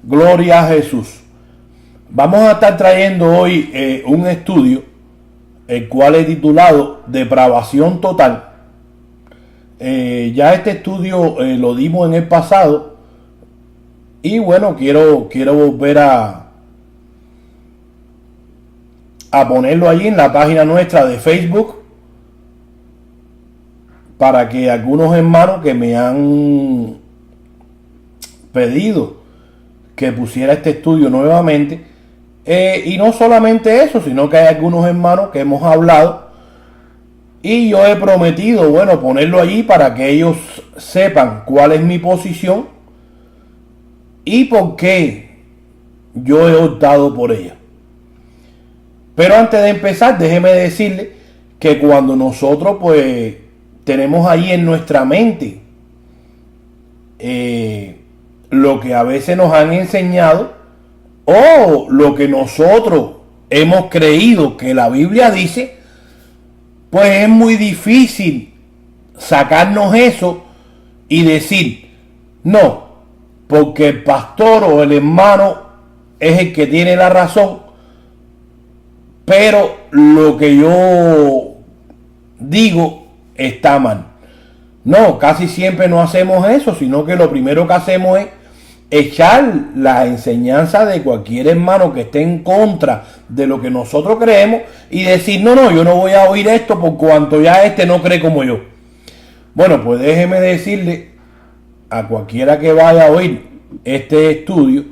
Gloria a Jesús. Vamos a estar trayendo hoy un estudio, el cual he titulado Depravación Total. Ya este estudio lo dimos en el pasado y bueno, quiero volver a ponerlo allí en la página nuestra de Facebook para que algunos hermanos que me han pedido que pusiera este estudio nuevamente, y no solamente eso, sino que hay algunos hermanos que hemos hablado y yo he prometido, bueno, ponerlo allí para que ellos sepan cuál es mi posición y por qué yo he optado por ella. Pero antes de empezar, déjeme decirle que cuando nosotros pues tenemos ahí en nuestra mente lo que a veces nos han enseñado o lo que nosotros hemos creído que la Biblia dice, pues es muy difícil sacarnos eso y decir, no, porque el pastor o el hermano es el que tiene la razón, pero lo que yo digo está mal. No, casi siempre no hacemos eso, sino que lo primero que hacemos es echar la enseñanza de cualquier hermano que esté en contra de lo que nosotros creemos y decir, no, yo no voy a oír esto por cuanto ya este no cree como yo. Bueno, pues déjeme decirle a cualquiera que vaya a oír este estudio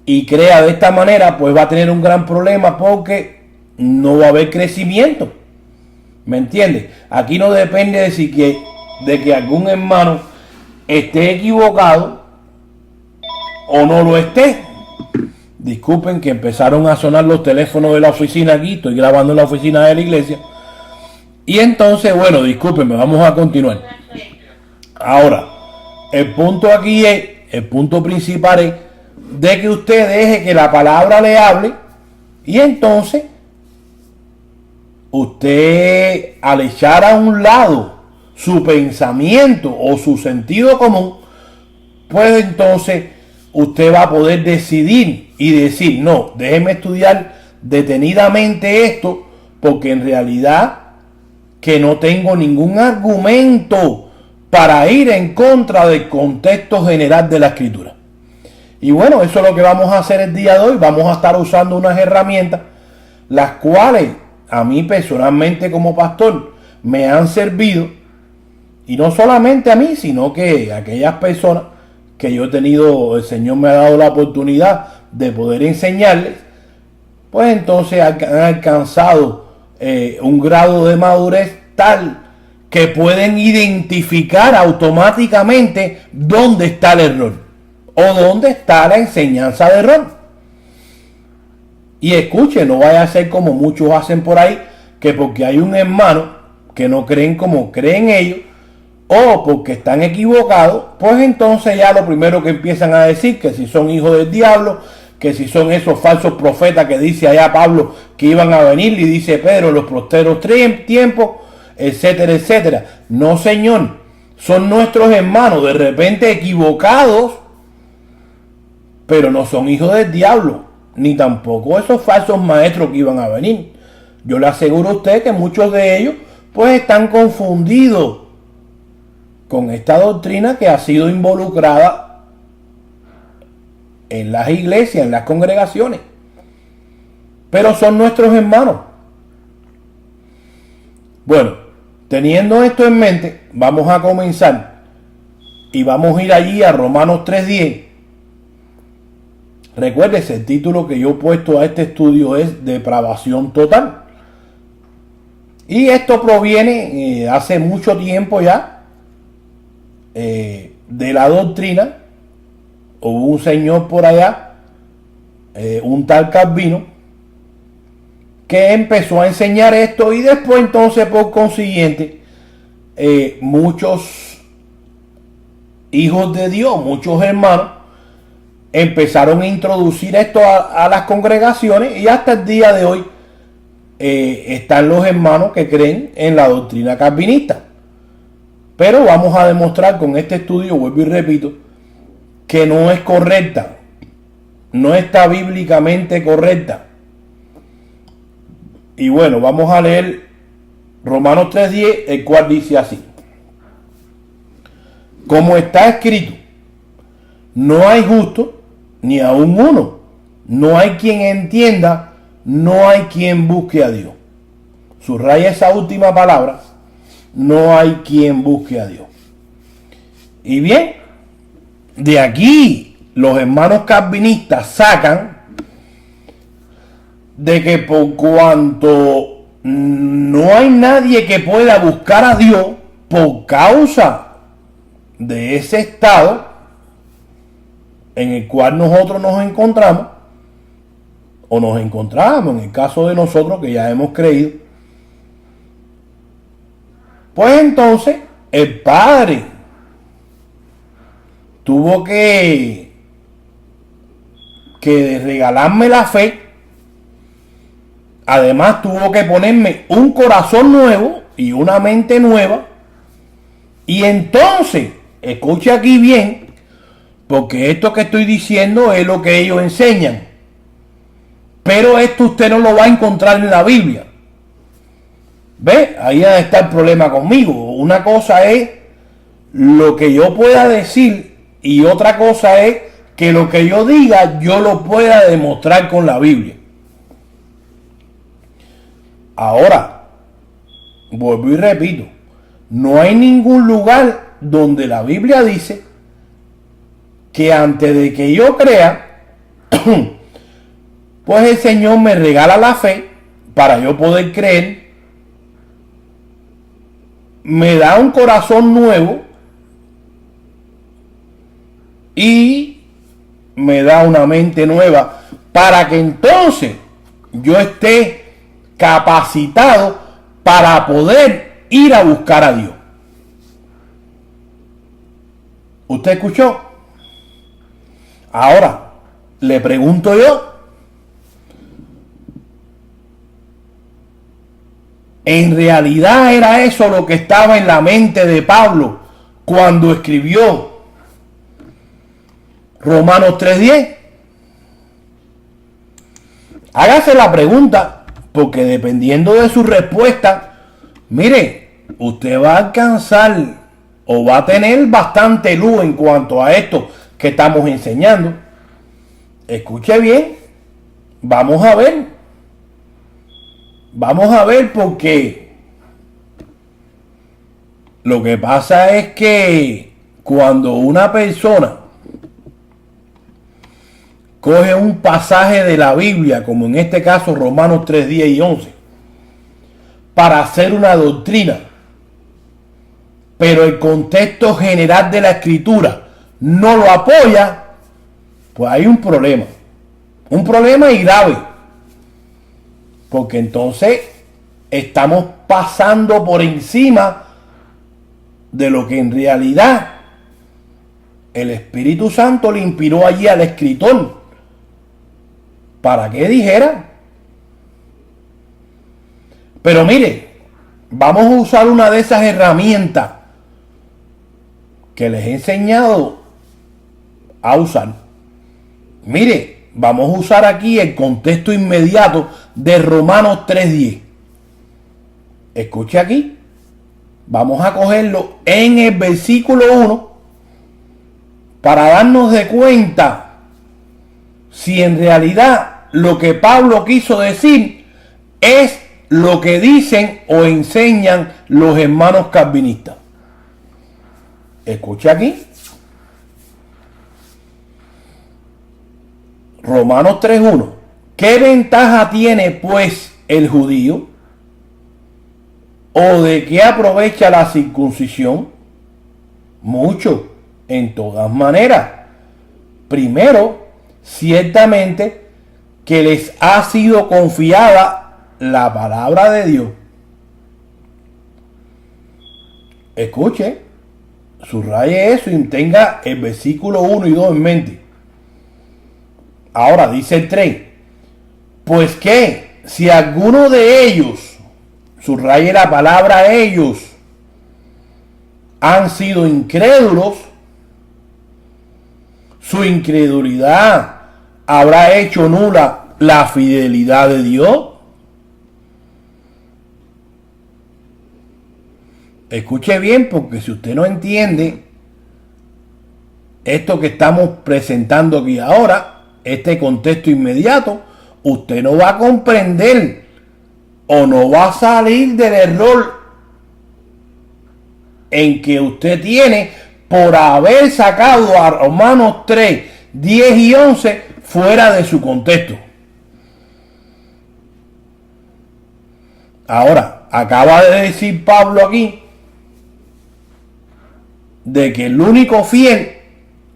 y crea de esta manera, pues va a tener un gran problema porque no va a haber crecimiento. ¿Me entiendes? Aquí no depende de que algún hermano esté equivocado o no lo esté. Disculpen que empezaron a sonar los teléfonos de la oficina aquí, estoy grabando en la oficina de la iglesia. Y entonces, bueno, discúlpenme, vamos a continuar. Ahora, el punto aquí es, el punto principal es de que usted deje que la palabra le hable y entonces usted, al echar a un lado su pensamiento o su sentido común, pues entonces usted va a poder decidir y decir, no, déjeme estudiar detenidamente esto, porque en realidad que no tengo ningún argumento para ir en contra del contexto general de la escritura. Y bueno, eso es lo que vamos a hacer el día de hoy. Vamos a estar usando unas herramientas, las cuales a mí personalmente como pastor me han servido, y no solamente a mí, sino que a aquellas personas que yo he tenido, el Señor me ha dado la oportunidad de poder enseñarles, pues entonces han alcanzado un grado de madurez tal que pueden identificar automáticamente dónde está el error o dónde está la enseñanza de error. Y escuche, no vaya a ser como muchos hacen por ahí, que porque hay un hermano que no creen como creen ellos, o porque están equivocados, pues entonces ya lo primero que empiezan a decir, que si son hijos del diablo, que si son esos falsos profetas que dice allá Pablo que iban a venir, y dice Pedro, los posteros tiempos, etcétera, etcétera. No, señor, son nuestros hermanos, de repente equivocados, pero no son hijos del diablo, ni tampoco esos falsos maestros que iban a venir. Yo le aseguro a usted que muchos de ellos pues están confundidos con esta doctrina que ha sido involucrada en las iglesias, en las congregaciones, pero son nuestros hermanos. Bueno, teniendo esto en mente, vamos a comenzar y vamos a ir allí a Romanos 3:10. Recuérdese, el título que yo he puesto a este estudio es Depravación Total. Y esto proviene hace mucho tiempo ya de la doctrina. Hubo un señor por allá, un tal Calvino, que empezó a enseñar esto y después entonces por consiguiente muchos hijos de Dios, muchos hermanos, empezaron a introducir esto a las congregaciones y hasta el día de hoy están los hermanos que creen en la doctrina calvinista. Pero vamos a demostrar con este estudio, vuelvo y repito, que no es correcta no está bíblicamente correcta. Y bueno, vamos a leer Romanos 3:10, el cual dice así: como está escrito, no hay justo ni aun uno, no hay quien entienda, no hay quien busque a Dios. Subraya esa última palabra, no hay quien busque a Dios. Y bien, de aquí los hermanos calvinistas sacan de que por cuanto no hay nadie que pueda buscar a Dios por causa de ese estado en el cual nosotros nos encontramos, o nos encontramos en el caso de nosotros que ya hemos creído, pues entonces el Padre tuvo que regalarme la fe. Además tuvo que ponerme un corazón nuevo y una mente nueva. Y entonces, escuche aquí bien, porque esto que estoy diciendo es lo que ellos enseñan. Pero esto usted no lo va a encontrar en la Biblia. ¿Ve? Ahí está el problema conmigo. Una cosa es lo que yo pueda decir y otra cosa es que lo que yo diga yo lo pueda demostrar con la Biblia. Ahora, vuelvo y repito, no hay ningún lugar donde la Biblia dice que antes de que yo crea, pues el Señor me regala la fe para yo poder creer, me da un corazón nuevo y me da una mente nueva para que entonces yo esté capacitado para poder ir a buscar a Dios. ¿Usted escuchó? Ahora, le pregunto yo, ¿en realidad era eso lo que estaba en la mente de Pablo cuando escribió Romanos 3:10? Hágase la pregunta, porque dependiendo de su respuesta, mire, usted va a alcanzar o va a tener bastante luz en cuanto a esto que estamos enseñando. Escuche bien, vamos a ver. Vamos a ver, porque lo que pasa es que cuando una persona coge un pasaje de la Biblia, como en este caso Romanos 3:10 y 11, para hacer una doctrina, pero el contexto general de la Escritura no lo apoya, pues hay un problema y grave, porque entonces estamos pasando por encima de lo que en realidad el Espíritu Santo le inspiró allí al escritor para que dijera. Pero mire, vamos a usar una de esas herramientas que les he enseñado a usar. Mire, vamos a usar aquí el contexto inmediato de Romanos 3:10. Escuche aquí. Vamos a cogerlo en el versículo 1 para darnos de cuenta si en realidad lo que Pablo quiso decir es lo que dicen o enseñan los hermanos calvinistas. Escucha aquí. Romanos 3:1. ¿Qué ventaja tiene pues el judío? ¿O de qué aprovecha la circuncisión? Mucho, en todas maneras. Primero, ciertamente que les ha sido confiada la palabra de Dios. Escuche, subraye eso y tenga el versículo 1 y 2 en mente. Ahora dice el 3. Pues que si alguno de ellos, subraye la palabra ellos, han sido incrédulos, su incredulidad habrá hecho nula la fidelidad de Dios? Escuche bien, porque si usted no entiende esto que estamos presentando aquí ahora, este contexto inmediato, usted no va a comprender o no va a salir del error en que usted tiene por haber sacado a Romanos 3, 10 y 11 fuera de su contexto. Ahora, acaba de decir Pablo aquí de que el único fiel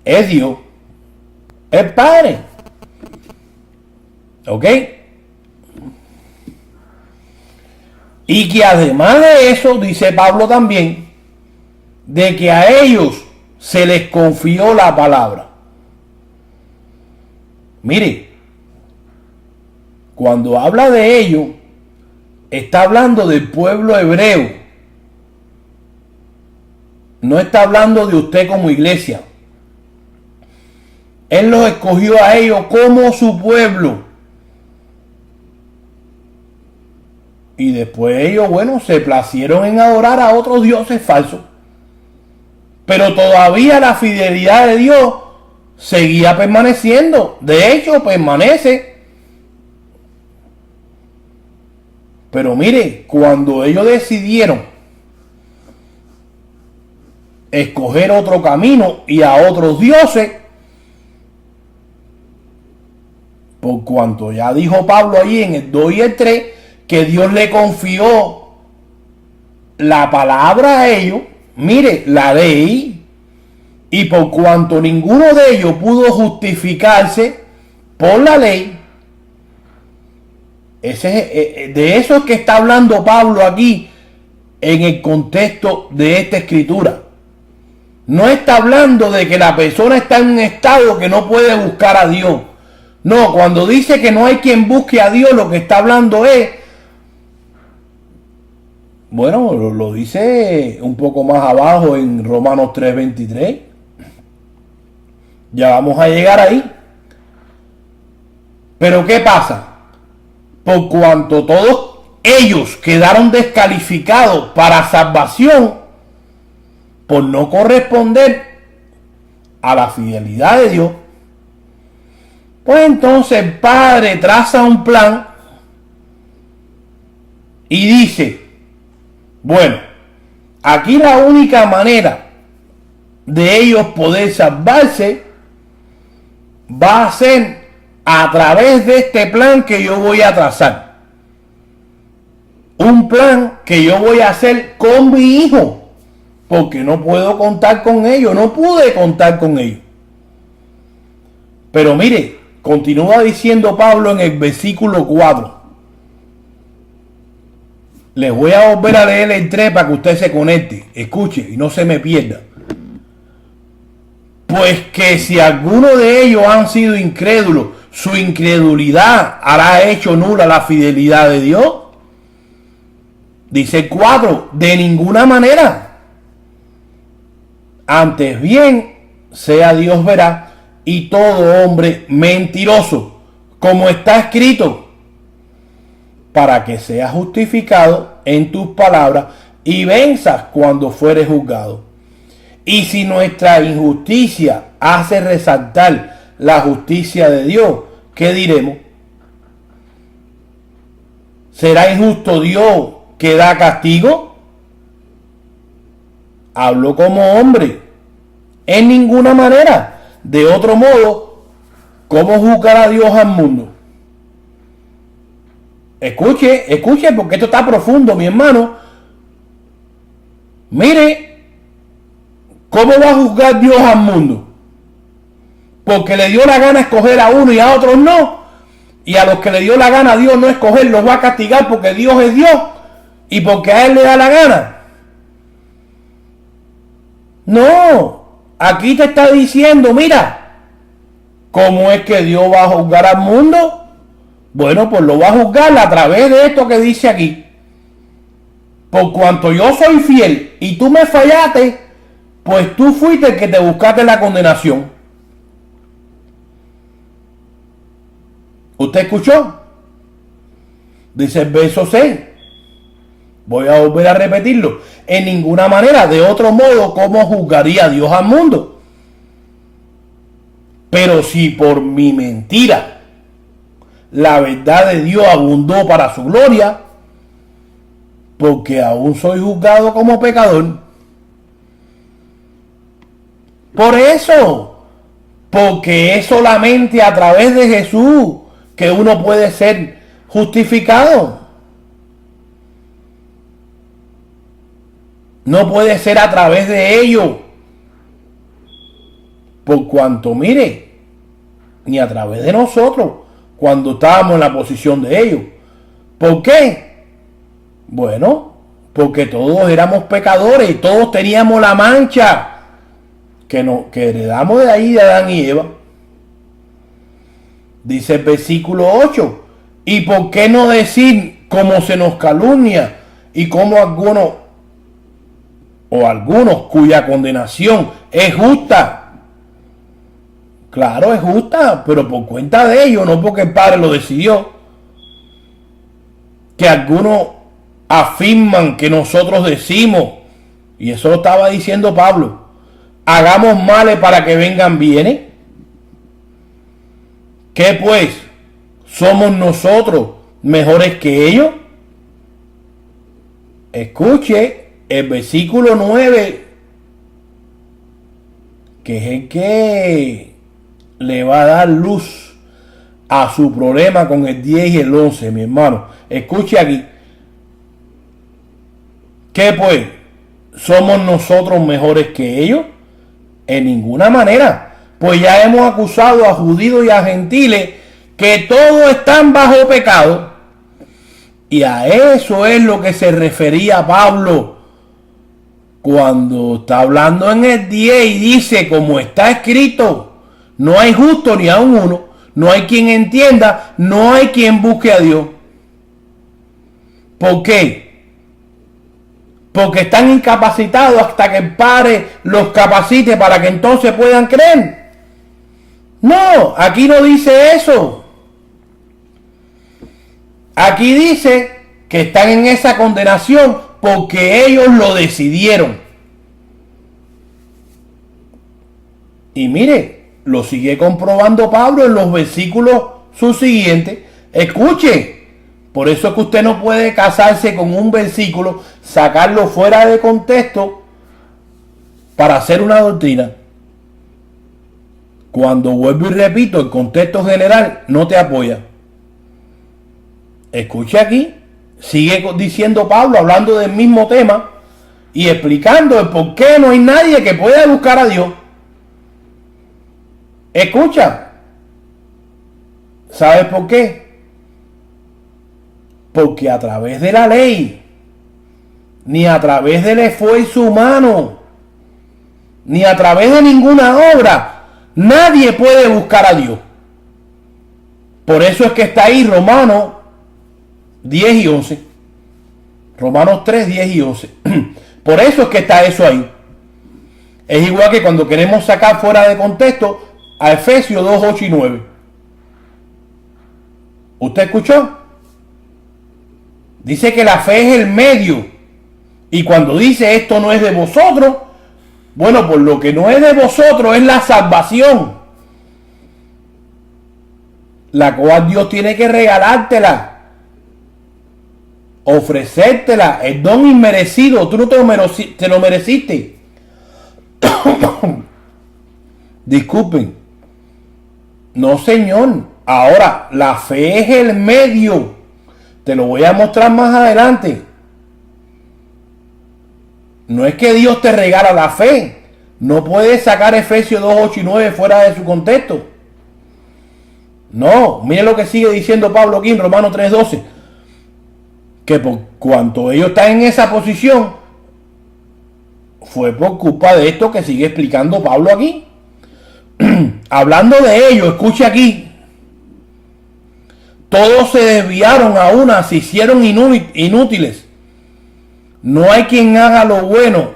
es Dios, el Padre. ¿Ok? Y que además de eso, dice Pablo también, de que a ellos se les confió la palabra. Mire, cuando habla de ellos, está hablando del pueblo hebreo. No está hablando de usted como iglesia. Él los escogió a ellos como su pueblo. Y después ellos, bueno, se placieron en adorar a otros dioses falsos. Pero todavía la fidelidad de Dios seguía permaneciendo. De hecho, permanece. Pero mire, cuando ellos decidieron escoger otro camino y a otros dioses, por cuanto ya dijo Pablo allí en el 2 y el 3, que Dios le confió la palabra a ellos, mire, la ley, y por cuanto ninguno de ellos pudo justificarse por la ley, de eso es que está hablando Pablo aquí en el contexto de esta escritura. No está hablando de que la persona está en un estado que no puede buscar a Dios. No, cuando dice que no hay quien busque a Dios, lo que está hablando es, bueno, lo dice un poco más abajo en Romanos 3:23. Ya vamos a llegar ahí. Pero ¿qué pasa? Por cuanto todos ellos quedaron descalificados para salvación por no corresponder a la fidelidad de Dios, pues entonces el Padre traza un plan y dice, bueno, aquí la única manera de ellos poder salvarse va a ser a través de este plan que yo voy a trazar. Un plan que yo voy a hacer con mi hijo. Porque no puedo contar con ellos. No pude contar con ellos. Pero mire, continúa diciendo Pablo en el versículo 4. Les voy a volver a leer el 3 para que usted se conecte. Escuche y no se me pierda. Pues que si alguno de ellos han sido incrédulos, su incredulidad hará hecho nula la fidelidad de Dios. Dice el 4, de ninguna manera. Antes bien, sea Dios veraz y todo hombre mentiroso, como está escrito, para que seas justificado en tus palabras y venzas cuando fueres juzgado. Y si nuestra injusticia hace resaltar la justicia de Dios, ¿qué diremos? ¿Será injusto Dios que da castigo? Hablo como hombre. En ninguna manera. De otro modo, ¿cómo juzgará Dios al mundo? Escuche, porque esto está profundo, mi hermano. Mire, ¿cómo va a juzgar Dios al mundo? Porque le dio la gana escoger a uno y a otros no. Y a los que le dio la gana a Dios no escoger, los va a castigar porque Dios es Dios. Y porque a Él le da la gana. No, aquí te está diciendo, mira, ¿cómo es que Dios va a juzgar al mundo? Bueno, pues lo va a juzgar a través de esto que dice aquí. Por cuanto yo soy fiel y tú me fallaste, pues tú fuiste el que te buscaste la condenación. ¿Usted escuchó? Dice el verso 6. Voy a volver a repetirlo. En ninguna manera, de otro modo, ¿cómo juzgaría Dios al mundo? Pero si por mi mentira la verdad de Dios abundó para su gloria, porque aún soy juzgado como pecador. Por eso, porque es solamente a través de Jesús que uno puede ser justificado. No puede ser a través de ellos. Por cuanto, mire, ni a través de nosotros, cuando estábamos en la posición de ellos. ¿Por qué? Bueno, porque todos éramos pecadores y todos teníamos la mancha que heredamos de ahí de Adán y Eva. Dice el versículo 8. ¿Y por qué no decir cómo se nos calumnia y cómo algunos cuya condenación es justa? Claro, es justa, pero por cuenta de ellos, no porque el Padre lo decidió. Que algunos afirman que nosotros decimos, y eso lo estaba diciendo Pablo, hagamos males para que vengan bienes. ¿Qué pues? ¿Somos nosotros mejores que ellos? Escuche el versículo 9, que es el que le va a dar luz a su problema con el 10 y el 11, mi hermano. Escuche aquí. ¿Qué pues? ¿Somos nosotros mejores que ellos? En ninguna manera. Pues ya hemos acusado a judíos y a gentiles que todos están bajo pecado. Y a eso es lo que se refería Pablo cuando está hablando en el 10 y dice, como está escrito, no hay justo ni aun uno, no hay quien entienda, no hay quien busque a Dios. ¿Por qué? Porque están incapacitados hasta que el Padre los capacite para que entonces puedan creer. No, aquí no dice eso. Aquí dice que están en esa condenación porque ellos lo decidieron. Y mire, lo sigue comprobando Pablo en los versículos subsiguientes. Escuche, por eso es que usted no puede casarse con un versículo, sacarlo fuera de contexto para hacer una doctrina. Cuando vuelvo y repito, el contexto general no te apoya. Escuche aquí, sigue diciendo Pablo, hablando del mismo tema y explicando el por qué no hay nadie que pueda buscar a Dios. Escucha, ¿sabes por qué? Porque a través de la ley, ni a través del esfuerzo humano, ni a través de ninguna obra, nadie puede buscar a Dios. Por eso es que está ahí Romanos 10 y 11. Romanos 3, 10 y 11. Por eso es que está eso ahí. Es igual que cuando queremos sacar fuera de contexto a Efesios 2, 8 y 9. ¿Usted escuchó? Dice que la fe es el medio. Y cuando dice esto no es de vosotros, bueno, pues lo que no es de vosotros es la salvación, la cual Dios tiene que regalártela, ofrecértela, el don inmerecido. Tú no te lo mereciste. Disculpen. No, señor. Ahora, la fe es el medio. Te lo voy a mostrar más adelante. No es que Dios te regala la fe. No puedes sacar Efesios 2, 8 y 9 fuera de su contexto. No, mire lo que sigue diciendo Pablo aquí en Romanos 3, 12. Que por cuanto ellos están en esa posición, fue por culpa de esto que sigue explicando Pablo aquí. Hablando de ellos, escuche aquí. Todos se desviaron a una, se hicieron inútiles. No hay quien haga lo bueno.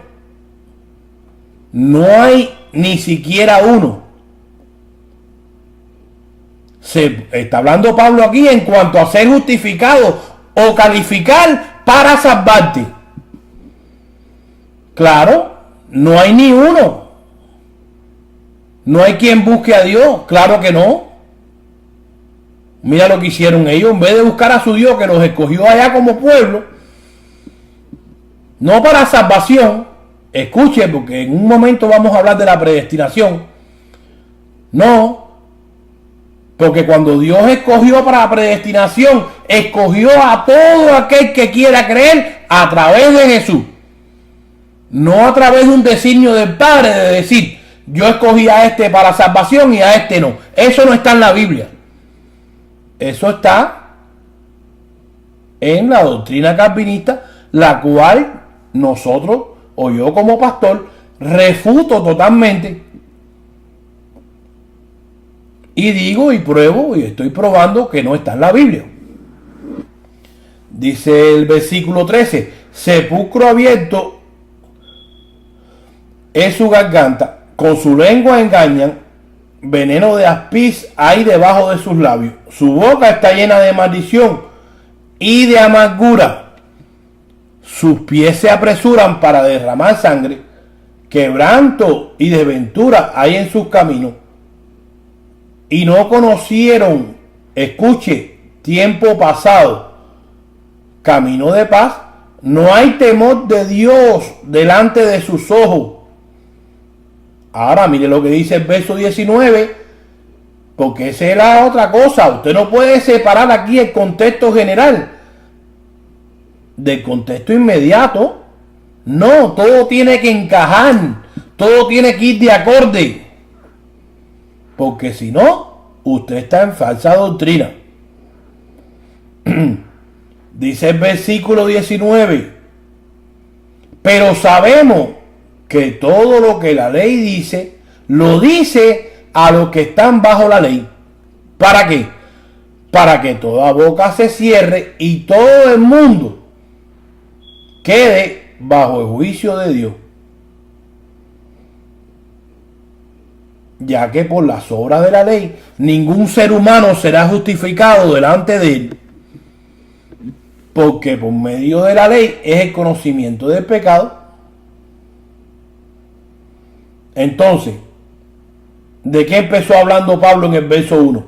No hay ni siquiera uno. Se está hablando Pablo aquí en cuanto a ser justificado o calificar para salvarte. Claro, no hay ni uno. No hay quien busque a Dios, claro que no. Mira lo que hicieron ellos, en vez de buscar a su Dios que los escogió allá como pueblo, no para salvación. Escuche, porque en un momento vamos a hablar de la predestinación. No, porque cuando Dios escogió para la predestinación, escogió a todo aquel que quiera creer a través de Jesús. No a través de un designio del Padre de decir, yo escogí a este para salvación y a este no. Eso no está en la Biblia. Eso está en la doctrina calvinista, la cual nosotros, o yo como pastor, refuto totalmente. Y digo y pruebo y estoy probando que no está en la Biblia. Dice el versículo 13, sepulcro abierto es su garganta, con su lengua engañan, veneno de aspiz hay debajo de sus labios. Su boca está llena de maldición y de amargura. Sus pies se apresuran para derramar sangre. Quebranto y desventura hay en sus caminos. Y no conocieron, escuche, tiempo pasado, camino de paz. No hay temor de Dios delante de sus ojos. Ahora mire lo que dice el verso 19, porque esa es la otra cosa. Usted no puede separar aquí el contexto general del contexto inmediato. No, todo tiene que encajar, todo tiene que ir de acorde, porque si no, usted está en falsa doctrina. Dice el versículo 19, pero sabemos que todo lo que la ley dice, lo dice a los que están bajo la ley. ¿Para qué? Para que toda boca se cierre y todo el mundo quede bajo el juicio de Dios. Ya que por las obras de la ley, ningún ser humano será justificado delante de él. Porque por medio de la ley es el conocimiento del pecado. Entonces, ¿de qué empezó hablando Pablo en el verso 1?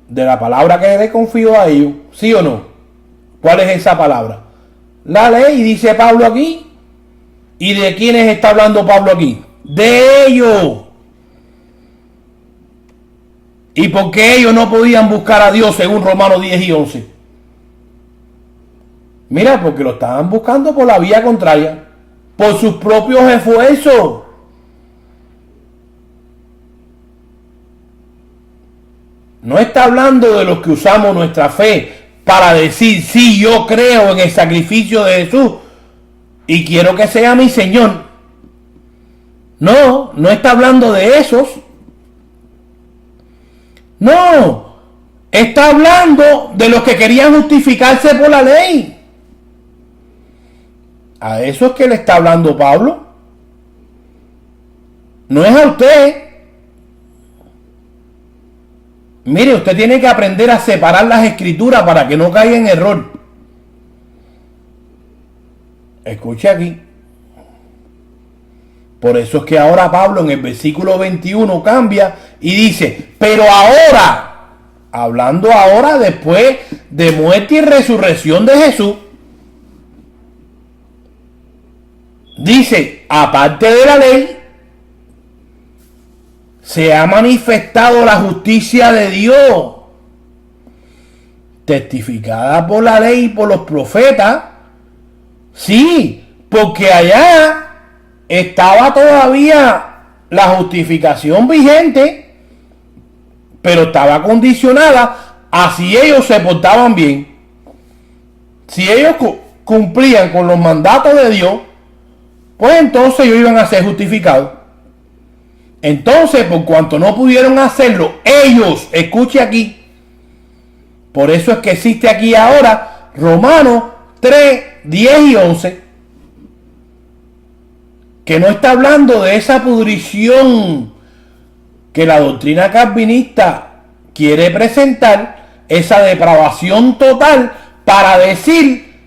De la palabra que le confío a ellos, ¿sí o no? ¿Cuál es esa palabra? La ley, dice Pablo aquí. ¿Y de quiénes está hablando Pablo aquí? De ellos. ¿Y por qué ellos no podían buscar a Dios según Romanos 10 y 11? Mira, porque lo estaban buscando por la vía contraria, por sus propios esfuerzos. No está hablando de los que usamos nuestra fe para decir, sí, yo creo en el sacrificio de Jesús y quiero que sea mi Señor. No, no está hablando de esos. No, está hablando de los que querían justificarse por la ley. A eso es que le está hablando Pablo. No es a usted. Mire, usted tiene que aprender a separar las escrituras para que no caiga en error. Escuche aquí. Por eso es que ahora Pablo en el versículo 21 cambia y dice, pero ahora, hablando ahora después de muerte y resurrección de Jesús, dice, aparte de la ley, se ha manifestado la justicia de Dios, testificada por la ley y por los profetas. Sí, porque allá estaba todavía la justificación vigente, pero estaba condicionada a si ellos se portaban bien. Si ellos cumplían con los mandatos de Dios, pues entonces ellos iban a ser justificados. Entonces, por cuanto no pudieron hacerlo, ellos, escuche aquí, por eso es que existe aquí ahora Romanos 3, 10 y 11, que no está hablando de esa pudrición que la doctrina calvinista quiere presentar esa depravación total para decir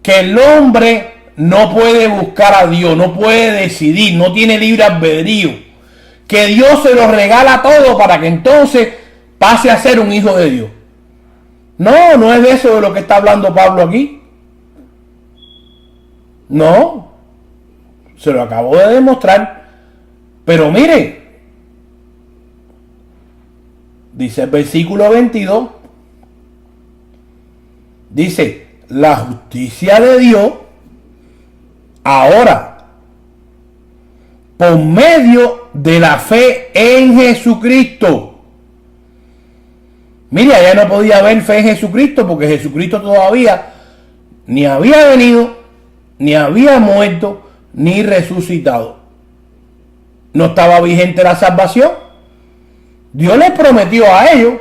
que el hombre no puede buscar a Dios, no puede decidir, no tiene libre albedrío, que Dios se lo regala todo para que entonces pase a ser un hijo de Dios. No, no es de eso de lo que está hablando Pablo aquí. No, se lo acabo de demostrar. Pero mire, dice el versículo 22, dice, la justicia de Dios ahora, por medio de la fe en Jesucristo. Mire, allá no podía haber fe en Jesucristo porque Jesucristo todavía ni había venido, ni había muerto, ni resucitado. No estaba vigente la salvación. Dios les prometió a ellos,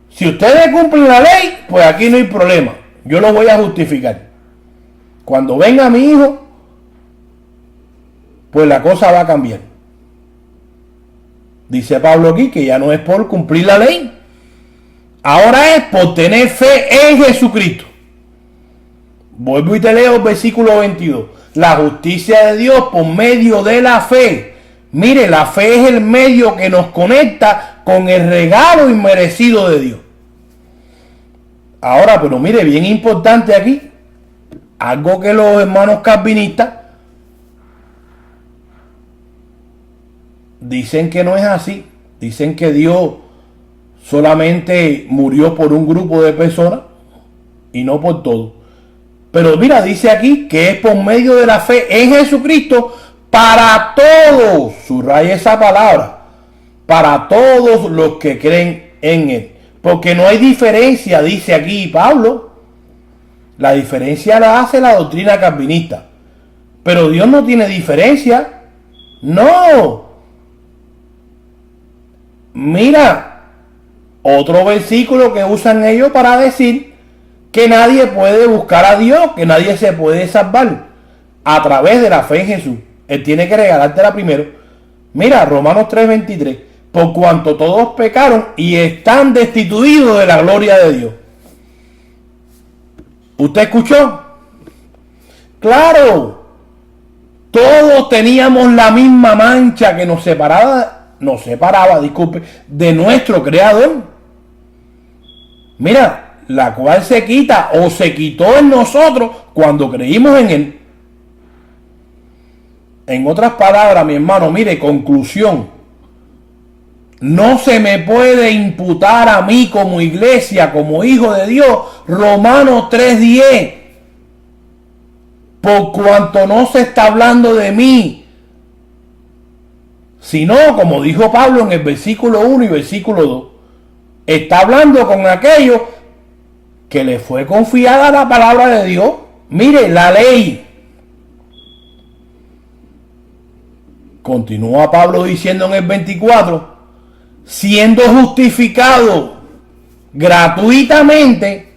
si ustedes cumplen la ley, pues aquí no hay problema. Yo los voy a justificar. Cuando venga mi hijo, pues la cosa va a cambiar. Dice Pablo aquí que ya no es por cumplir la ley. Ahora es por tener fe en Jesucristo. Vuelvo y te leo el versículo 22. La justicia de Dios por medio de la fe. Mire, la fe es el medio que nos conecta con el regalo inmerecido de Dios. Ahora, pero mire, bien importante aquí, algo que los hermanos calvinistas dicen que no es así. Dicen que Dios solamente murió por un grupo de personas y no por todos. Pero mira, dice aquí que es por medio de la fe en Jesucristo para todos, subraya esa palabra, para todos los que creen en Él. Porque no hay diferencia, dice aquí Pablo. La diferencia la hace la doctrina calvinista. Pero Dios no tiene diferencia. No. Mira, otro versículo que usan ellos para decir que nadie puede buscar a Dios, que nadie se puede salvar a través de la fe en Jesús. Él tiene que regalártela primero. Mira, Romanos 3:23. Por cuanto todos pecaron y están destituidos de la gloria de Dios. ¿Usted escuchó? Claro. Todos teníamos la misma mancha que nos separaba, disculpe, de nuestro Creador. Mira, la cual se quita o se quitó en nosotros cuando creímos en Él. En otras palabras, mi hermano, mire, conclusión. No se me puede imputar a mí como iglesia, como hijo de Dios, Romanos 3:10. Por cuanto no se está hablando de mí, sino, como dijo Pablo en el versículo 1 y versículo 2, está hablando con aquellos que le fue confiada la palabra de Dios. Mire, la ley. Continúa Pablo diciendo en el 24, siendo justificado gratuitamente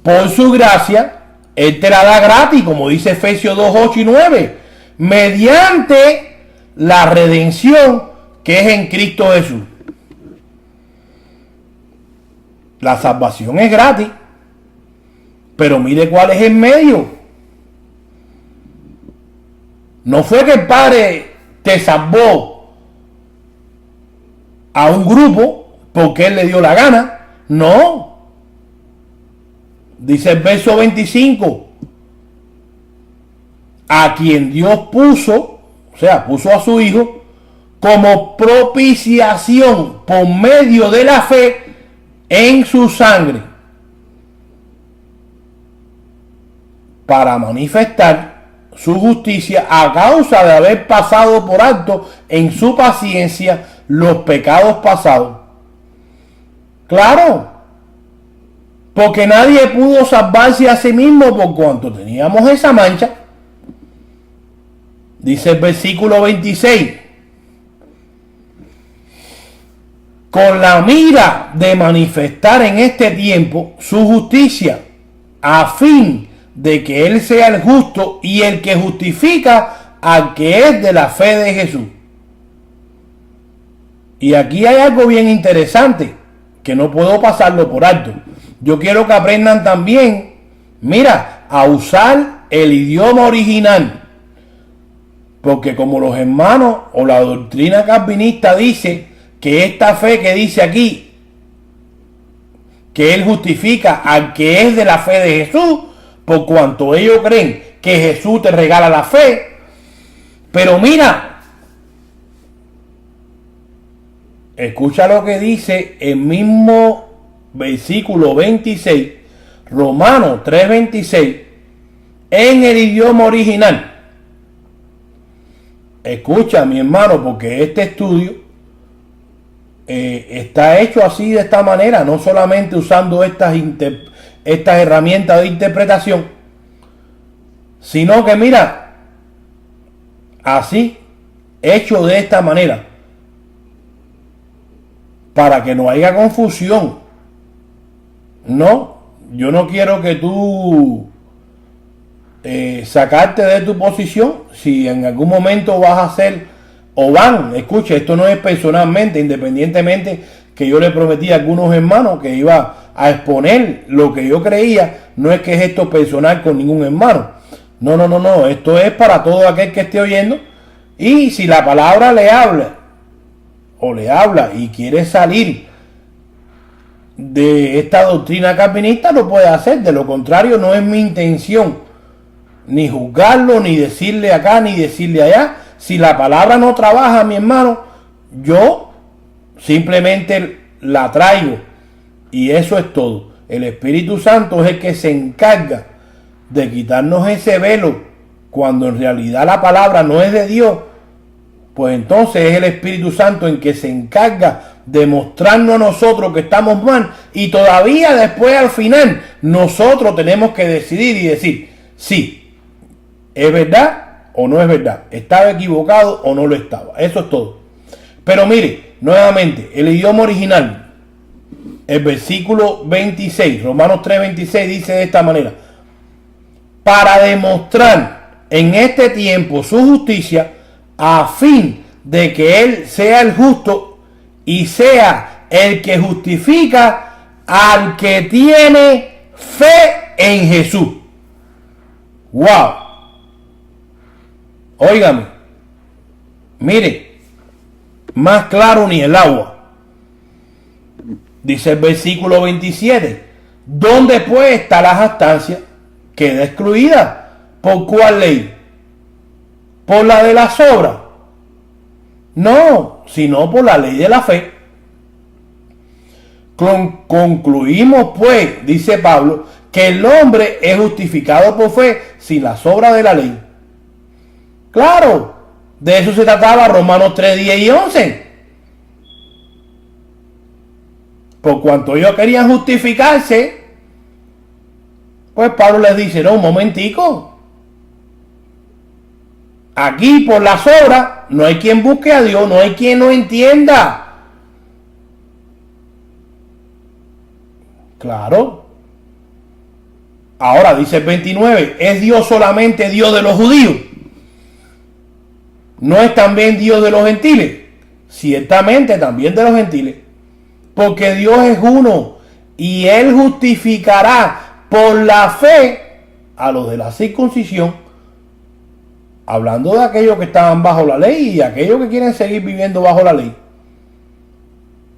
por su gracia, Él te la da gratis, como dice Efesios 2:8 y 9, mediante la redención que es en Cristo Jesús. La salvación es gratis, pero mire cuál es el medio. No fue que el Padre te salvó a un grupo porque Él le dio la gana. No. Dice el verso 25. A quien Dios puso, o sea, puso a su Hijo como propiciación por medio de la fe en su sangre, para manifestar su justicia a causa de haber pasado por alto en su paciencia los pecados pasados. Claro, porque nadie pudo salvarse a sí mismo por cuanto teníamos esa mancha. Dice el versículo 26. Con la mira de manifestar en este tiempo su justicia, a fin de que Él sea el justo y el que justifica al que es de la fe de Jesús. Y aquí hay algo bien interesante que no puedo pasarlo por alto. Yo quiero que aprendan también, mira, a usar el idioma original. Porque como los hermanos o la doctrina calvinista dice que esta fe que dice aquí, que él justifica al que es de la fe de Jesús, por cuanto ellos creen que Jesús te regala la fe. Pero mira, escucha lo que dice el mismo versículo 26, Romanos 3:26, en el idioma original. Escucha, mi hermano, porque este estudio está hecho así, de esta manera, no solamente usando estas herramientas de interpretación, sino que mira, así, hecho de esta manera, para que no haya confusión. No, yo no quiero que tú sacarte de tu posición. Si en algún momento vas a hacer o escuche, esto no es personalmente, independientemente que yo le prometí a algunos hermanos que iba a exponer lo que yo creía, no es que es esto personal con ningún hermano. No, esto es para todo aquel que esté oyendo. Y si la palabra le habla y quiere salir de esta doctrina calvinista, lo puede hacer. De lo contrario, no es mi intención ni juzgarlo, ni decirle acá, ni decirle allá. Si la palabra no trabaja, mi hermano, yo simplemente la traigo y eso es todo. El Espíritu Santo es el que se encarga de quitarnos ese velo cuando en realidad la palabra no es de Dios. Pues entonces es el Espíritu Santo en que se encarga de mostrarnos a nosotros que estamos mal, y todavía después al final nosotros tenemos que decidir y decir, sí, ¿es verdad o no es verdad? ¿Estaba equivocado o no lo estaba? Eso es todo. Pero mire, nuevamente, el idioma original, el versículo 26, Romanos 3:26 dice de esta manera: para demostrar en este tiempo su justicia, a fin de que Él sea el justo y sea el que justifica al que tiene fe en Jesús. ¡Wow! Óigame, mire, más claro ni el agua. Dice el versículo 27, ¿dónde pues está la jactancia? Queda excluida. ¿Por cuál ley? ¿Por la de las obras? No, sino por la ley de la fe. Concluimos pues, dice Pablo, que el hombre es justificado por fe sin las obras de la ley. Claro, de eso se trataba Romanos 3, 10 y 11. Por cuanto ellos querían justificarse, pues Pablo les dice, no, un momentico. Aquí por las obras no hay quien busque a Dios, no hay quien no entienda. Claro. Ahora dice el 29, ¿es Dios solamente Dios de los judíos? ¿No es también Dios de los gentiles? Ciertamente también de los gentiles. Porque Dios es uno y Él justificará por la fe a los de la circuncisión. Hablando de aquellos que estaban bajo la ley y aquellos que quieren seguir viviendo bajo la ley.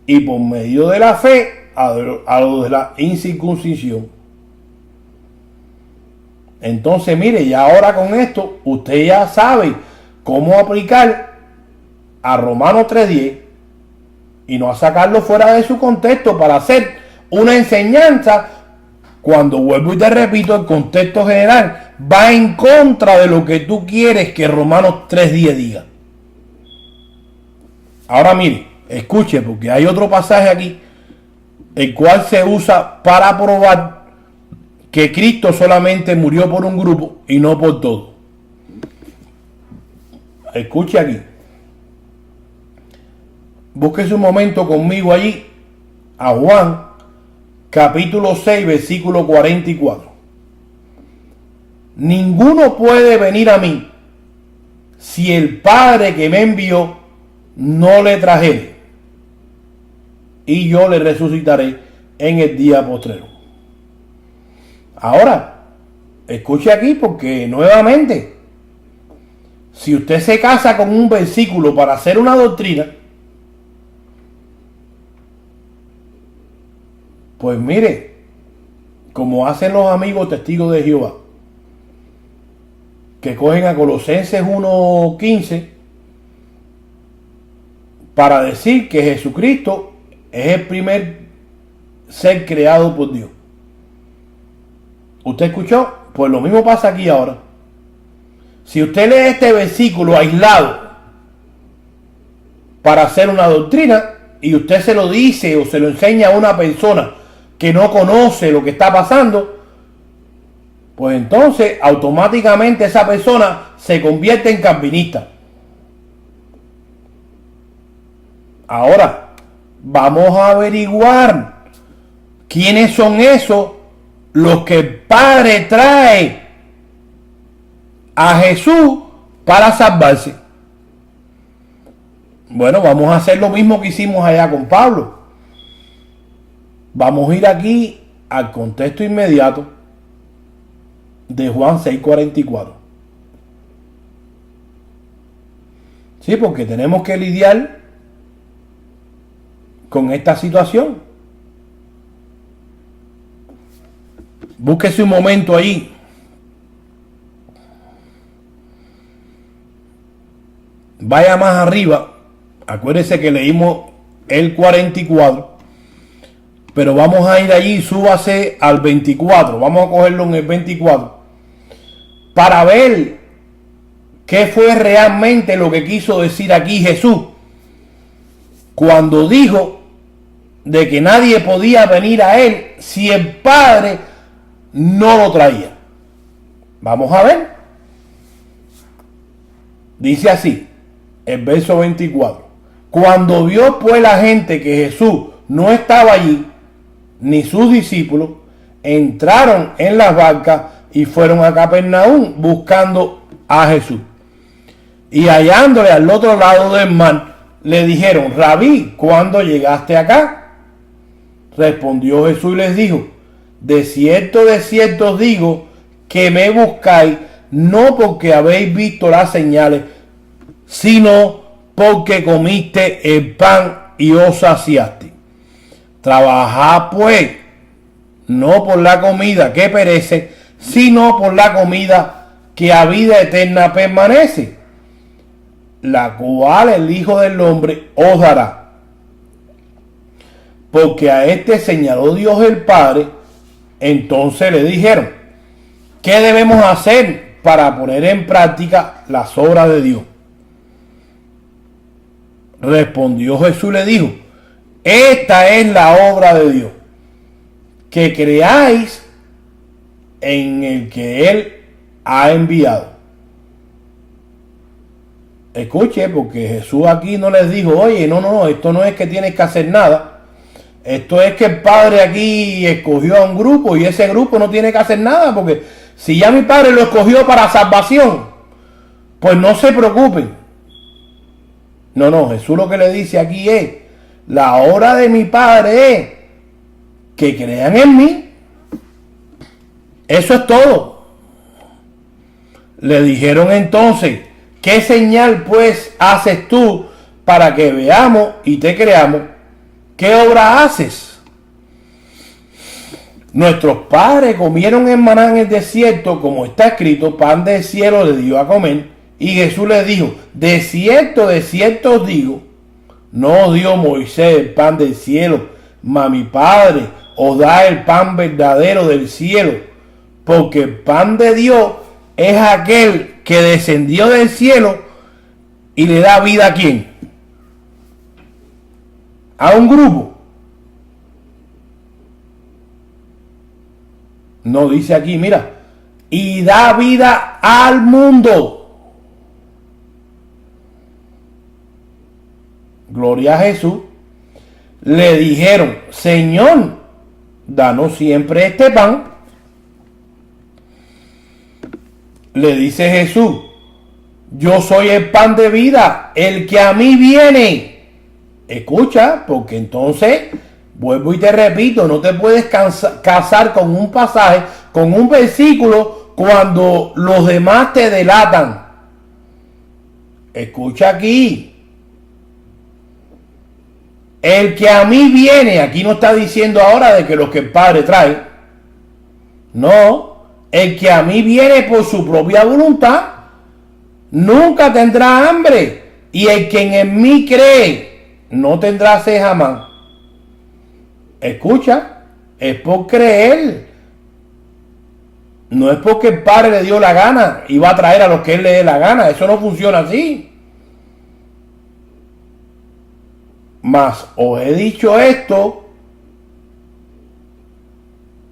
Y por medio de la fe a los de la incircuncisión. Entonces, mire, y ahora con esto, usted ya sabe cómo aplicar a Romanos 3:10 y no a sacarlo fuera de su contexto para hacer una enseñanza. Cuando vuelvo y te repito, el contexto general va en contra de lo que tú quieres que Romanos 3:10 diga. Ahora mire, escuche, porque hay otro pasaje aquí, el cual se usa para probar que Cristo solamente murió por un grupo y no por todos. Escuche aquí. Búsquese un momento conmigo allí a Juan capítulo 6, versículo 44. Ninguno puede venir a mí si el Padre que me envió no le trajere. y yo le resucitaré en el día postrero. Ahora, escuche aquí porque nuevamente, si usted se casa con un versículo para hacer una doctrina, pues mire, como hacen los amigos testigos de Jehová, que cogen a Colosenses 1:15 para decir que Jesucristo es el primer ser creado por Dios. ¿Usted escuchó? Pues lo mismo pasa aquí ahora. Si usted lee este versículo aislado para hacer una doctrina y usted se lo dice o se lo enseña a una persona que no conoce lo que está pasando, pues entonces automáticamente esa persona se convierte en calvinista. Ahora, vamos a averiguar quiénes son esos los que el Padre trae a Jesús para salvarse. Bueno, vamos a hacer lo mismo que hicimos allá con Pablo. Vamos a ir aquí al contexto inmediato de Juan 6:44. Sí, porque tenemos que lidiar con esta situación. Búsquese un momento ahí. Vaya más arriba. Acuérdese que leímos el 44. Pero vamos a ir allí, súbase al 24. Vamos a cogerlo en el 24. Para ver qué fue realmente lo que quiso decir aquí Jesús. Cuando dijo de que nadie podía venir a él si el Padre no lo traía. Vamos a ver. Dice así, el verso 24. Cuando vio pues la gente que Jesús no estaba allí, ni sus discípulos, entraron en las barcas y fueron a Capernaum buscando a Jesús. Y hallándole al otro lado del mar, le dijeron, Rabí, ¿cuándo llegaste acá? Respondió Jesús y les dijo, de cierto os digo que me buscáis no porque habéis visto las señales, sino porque comiste el pan y os saciaste. Trabajad pues, no por la comida que perece, sino por la comida que a vida eterna permanece, la cual el Hijo del Hombre os dará. Porque a este señaló Dios el Padre. Entonces le dijeron, ¿qué debemos hacer para poner en práctica las obras de Dios? Respondió Jesús y le dijo, esta es la obra de Dios, que creáis en el que Él ha enviado. Escuche, porque Jesús aquí no les dijo, oye, no, esto no es que tienes que hacer nada. Esto es que el Padre aquí escogió a un grupo y ese grupo no tiene que hacer nada, porque si ya mi Padre lo escogió para salvación, pues no se preocupen. No, Jesús lo que le dice aquí es, la obra de mi Padre es que crean en mí. Eso es todo. Le dijeron entonces, ¿qué señal pues haces tú para que veamos y te creamos? ¿Qué obra haces? Nuestros padres comieron el maná en el desierto, como está escrito, pan del cielo le dio a comer. Y Jesús les dijo, de cierto os digo, no os dio Moisés el pan del cielo, mas mi Padre os da el pan verdadero del cielo, porque el pan de Dios es aquel que descendió del cielo y le da vida ¿a quién? A un grupo. No dice aquí, mira, y da vida al mundo. Gloria a Jesús. Le dijeron, Señor, danos siempre este pan. Le dice Jesús, yo soy el pan de vida, el que a mí viene Escucha, porque entonces, vuelvo y te repito, no te puedes casar con un pasaje, con un versículo, cuando los demás te delatan. Escucha aquí. El que a mí viene, aquí no está diciendo ahora de que los que el Padre trae. No, el que a mí viene por su propia voluntad, nunca tendrá hambre. Y el que en mí cree, no tendrá sed jamás. Escucha, es por creer. No es porque el Padre le dio la gana y va a traer a los que él le dé la gana. Eso no funciona así. Mas os he dicho esto,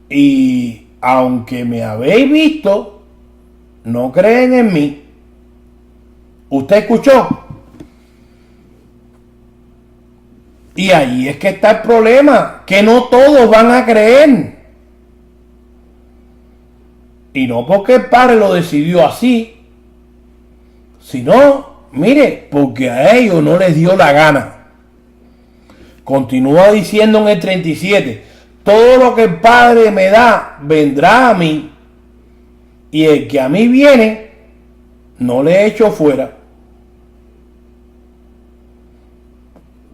y aunque me habéis visto, no creen en mí. ¿Usted escuchó? Y ahí es que está el problema, que no todos van a creer. Y no porque el Padre lo decidió así, sino, mire, porque a ellos no les dio la gana. Continúa diciendo en el 37, todo lo que el Padre me da, vendrá a mí, y el que a mí viene, no le echo fuera.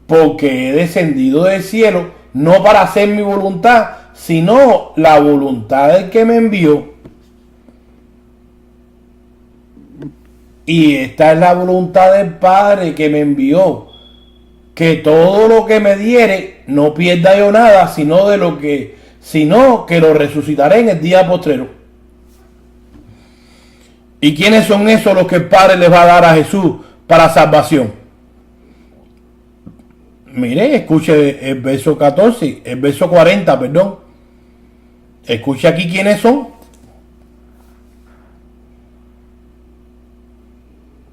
Porque he descendido del cielo, no para hacer mi voluntad, sino la voluntad del que me envió. Y esta es la voluntad del Padre que me envió, que todo lo que me diere no pierda yo nada, sino que lo resucitaré en el día postrero. ¿Y quiénes son esos los que el Padre les va a dar a Jesús para salvación? Mire, escuche el verso 14, el verso 40, perdón. Escuche aquí quiénes son.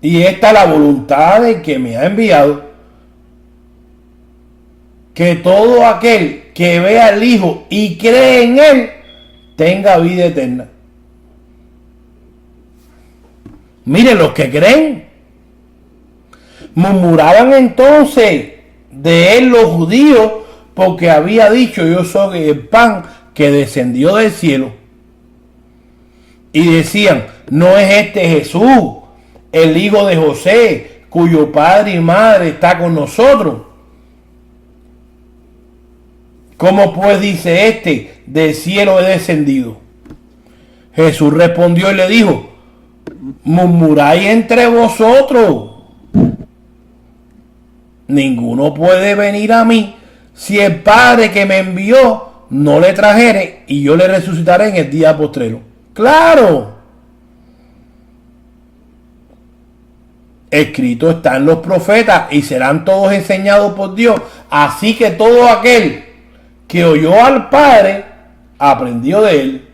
Y esta es la voluntad del que me ha enviado, que todo aquel que vea al Hijo y cree en Él, tenga vida eterna. Miren, los que creen murmuraban entonces de él los judíos, porque había dicho, yo soy el pan que descendió del cielo. Y decían, ¿no es este Jesús, el hijo de José, cuyo padre y madre está con nosotros? ¿Cómo pues dice este, del cielo he descendido? Jesús respondió y le dijo, murmuráis entre vosotros. Ninguno puede venir a mí si el Padre que me envió no le trajere, y yo le resucitaré en el día postrero. ¡Claro! Escrito está en los profetas, y serán todos enseñados por Dios. Así que todo aquel que oyó al Padre, aprendió de él,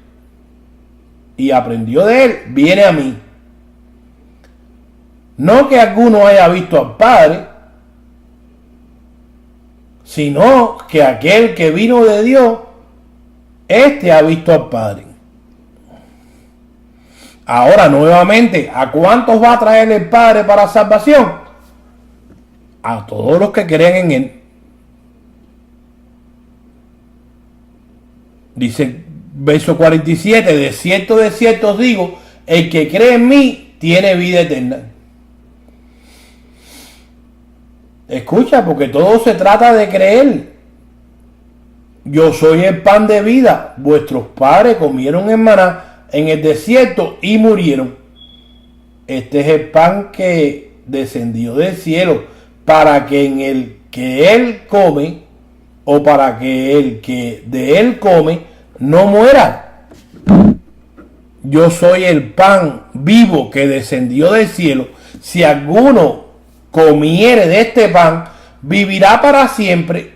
y aprendió de él, viene a mí. No que alguno haya visto al Padre, sino que aquel que vino de Dios, este ha visto al Padre. Ahora, nuevamente, ¿a cuántos va a traer el Padre para salvación? A todos los que creen en Él. Dice verso 47, de cierto os digo, el que cree en mí tiene vida eterna. Escucha, porque todo se trata de creer. Yo soy el pan de vida. Vuestros padres comieron en maná en el desierto y murieron. Este es el pan que descendió del cielo, para que en el que él come, o para que el que de él come no muera. Yo soy el pan vivo que descendió del cielo. Si alguno comiere de este pan, vivirá para siempre.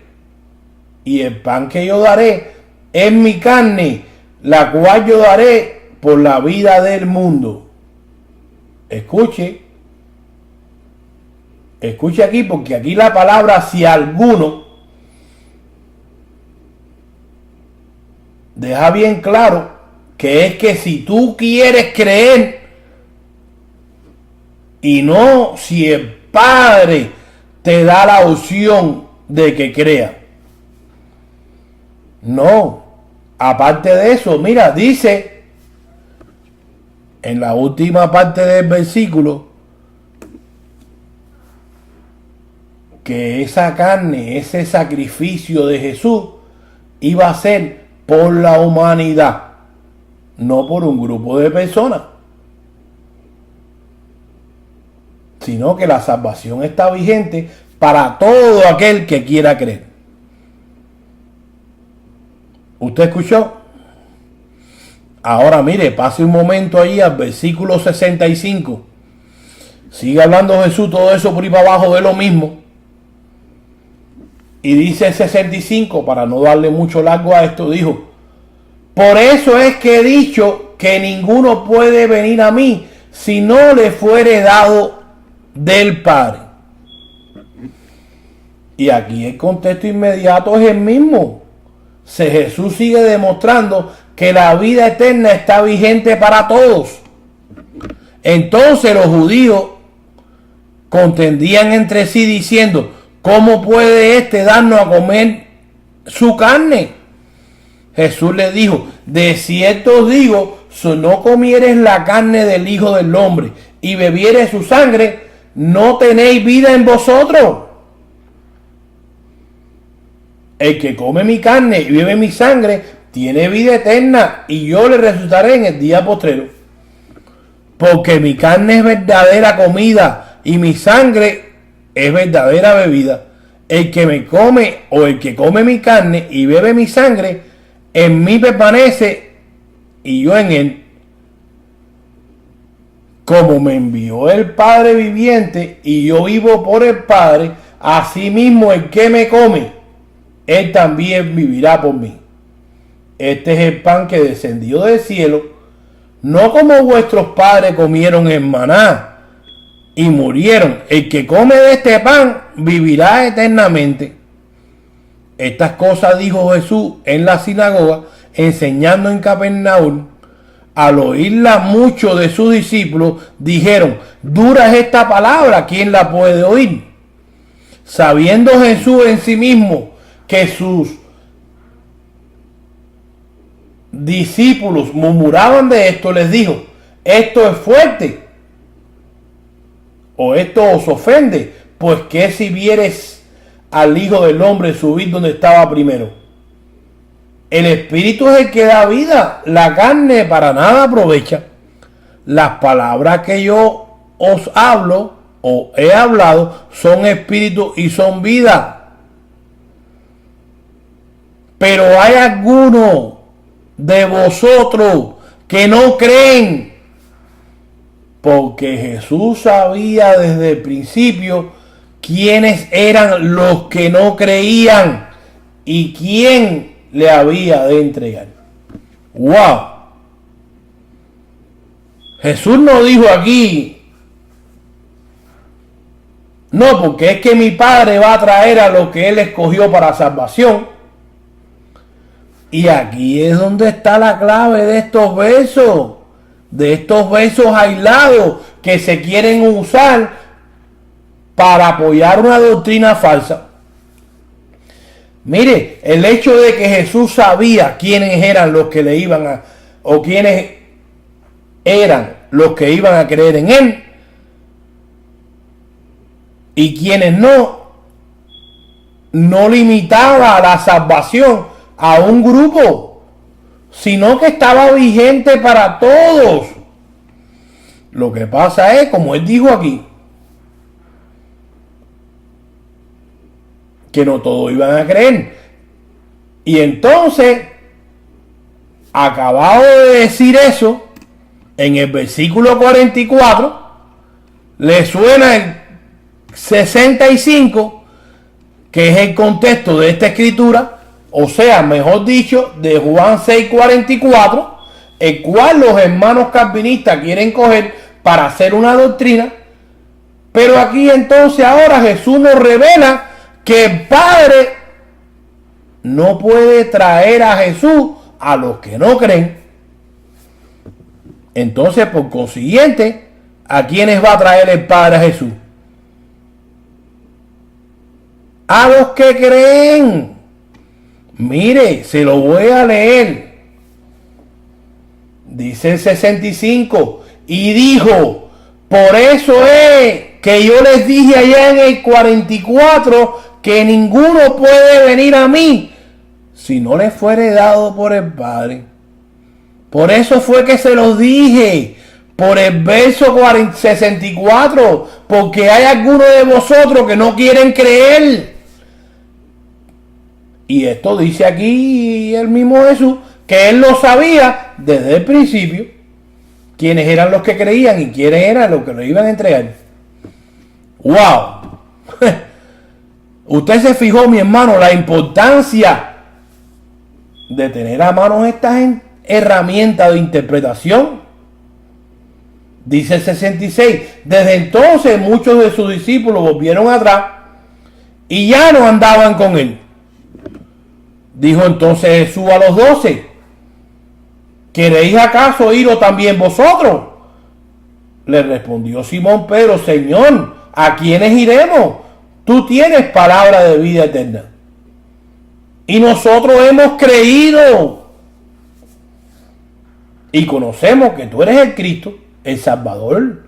Y el pan que yo daré es mi carne, la cual yo daré por la vida del mundo. Escuche aquí, porque aquí la palabra si alguno deja bien claro que es que si tú quieres creer, y no si el Padre te da la opción de que crea. No. Aparte de eso, mira, dice en la última parte del versículo que esa carne, ese sacrificio de Jesús iba a ser por la humanidad, no por un grupo de personas, sino que la salvación está vigente para todo aquel que quiera creer. ¿Usted escuchó? Ahora mire, pase un momento ahí al versículo 65. Sigue hablando Jesús todo eso por ahí para abajo de lo mismo. Y dice el 65, para no darle mucho largo a esto, dijo: por eso es que he dicho que ninguno puede venir a mí si no le fuere dado del Padre. Y aquí el contexto inmediato es el mismo. Jesús sigue demostrando que la vida eterna está vigente para todos. Entonces los judíos contendían entre sí diciendo: ¿cómo puede éste darnos a comer su carne? Jesús les dijo: de cierto os digo, si no comieres la carne del Hijo del Hombre y bebieres su sangre, no tenéis vida en vosotros. El que come mi carne y bebe mi sangre tiene vida eterna, y yo le resucitaré en el día postrero. Porque mi carne es verdadera comida y mi sangre es verdadera bebida. El que me come, o el que come mi carne y bebe mi sangre, en mí permanece y yo en él. Como me envió el Padre viviente y yo vivo por el Padre, asimismo el que me come, él también vivirá por mí. Este es el pan que descendió del cielo, no como vuestros padres comieron en maná y murieron. El que come de este pan vivirá eternamente. Estas cosas dijo Jesús en la sinagoga, enseñando en Capernaum. Al oírla muchos de sus discípulos dijeron: dura es esta palabra, ¿quién la puede oír? Sabiendo Jesús en sí mismo que sus discípulos murmuraban de esto, les dijo: esto es fuerte, o esto os ofende, pues que si vieres al Hijo del Hombre subir donde estaba primero. El Espíritu es el que da vida, la carne para nada aprovecha. Las palabras que yo os hablo o he hablado son espíritu y son vida. Pero hay algunos de vosotros que no creen, porque Jesús sabía desde el principio quiénes eran los que no creían y quién le había de entregar. ¡Wow! Jesús no dijo aquí: no, porque es que mi Padre va a traer a los que Él escogió para salvación. Y aquí es donde está la clave de estos versos aislados que se quieren usar para apoyar una doctrina falsa. Mire, el hecho de que Jesús sabía quiénes eran los que le iban a, o quiénes eran los que iban a creer en Él y quiénes no, no limitaba la salvación a un grupo, sino que estaba vigente para todos. Lo que pasa es, como Él dijo aquí, que no todos iban a creer. Y entonces, acabado de decir eso, en el versículo 44, le suena el 65, que es el contexto de esta escritura, o sea, mejor dicho, de Juan 6:44, el cual los hermanos calvinistas quieren coger para hacer una doctrina. Pero aquí entonces ahora Jesús nos revela que el Padre no puede traer a Jesús a los que no creen. Entonces, por consiguiente, ¿a quiénes va a traer el Padre a Jesús? a los que creen. Mire, se lo voy a leer. Dice el 65. Y dijo, por eso es que yo les dije allá en el 44 que ninguno puede venir a mí si no le fuere dado por el Padre. Por eso fue que se los dije. Por el verso 64, porque hay algunos de vosotros que no quieren creer. Y esto dice aquí el mismo Jesús, que él lo sabía desde el principio, quiénes eran los que creían y quiénes eran los que lo iban a entregar. ¡Wow! Usted se fijó, mi hermano, la importancia de tener a mano estas herramientas de interpretación. Dice el 66, desde entonces muchos de sus discípulos volvieron atrás y ya no andaban con él. Dijo entonces Jesús a los 12, ¿queréis acaso iros también vosotros? Le respondió Simón Pedro, Señor, ¿a quiénes iremos? Tú tienes palabra de vida eterna. Y nosotros hemos creído y conocemos que tú eres el Cristo, el Salvador,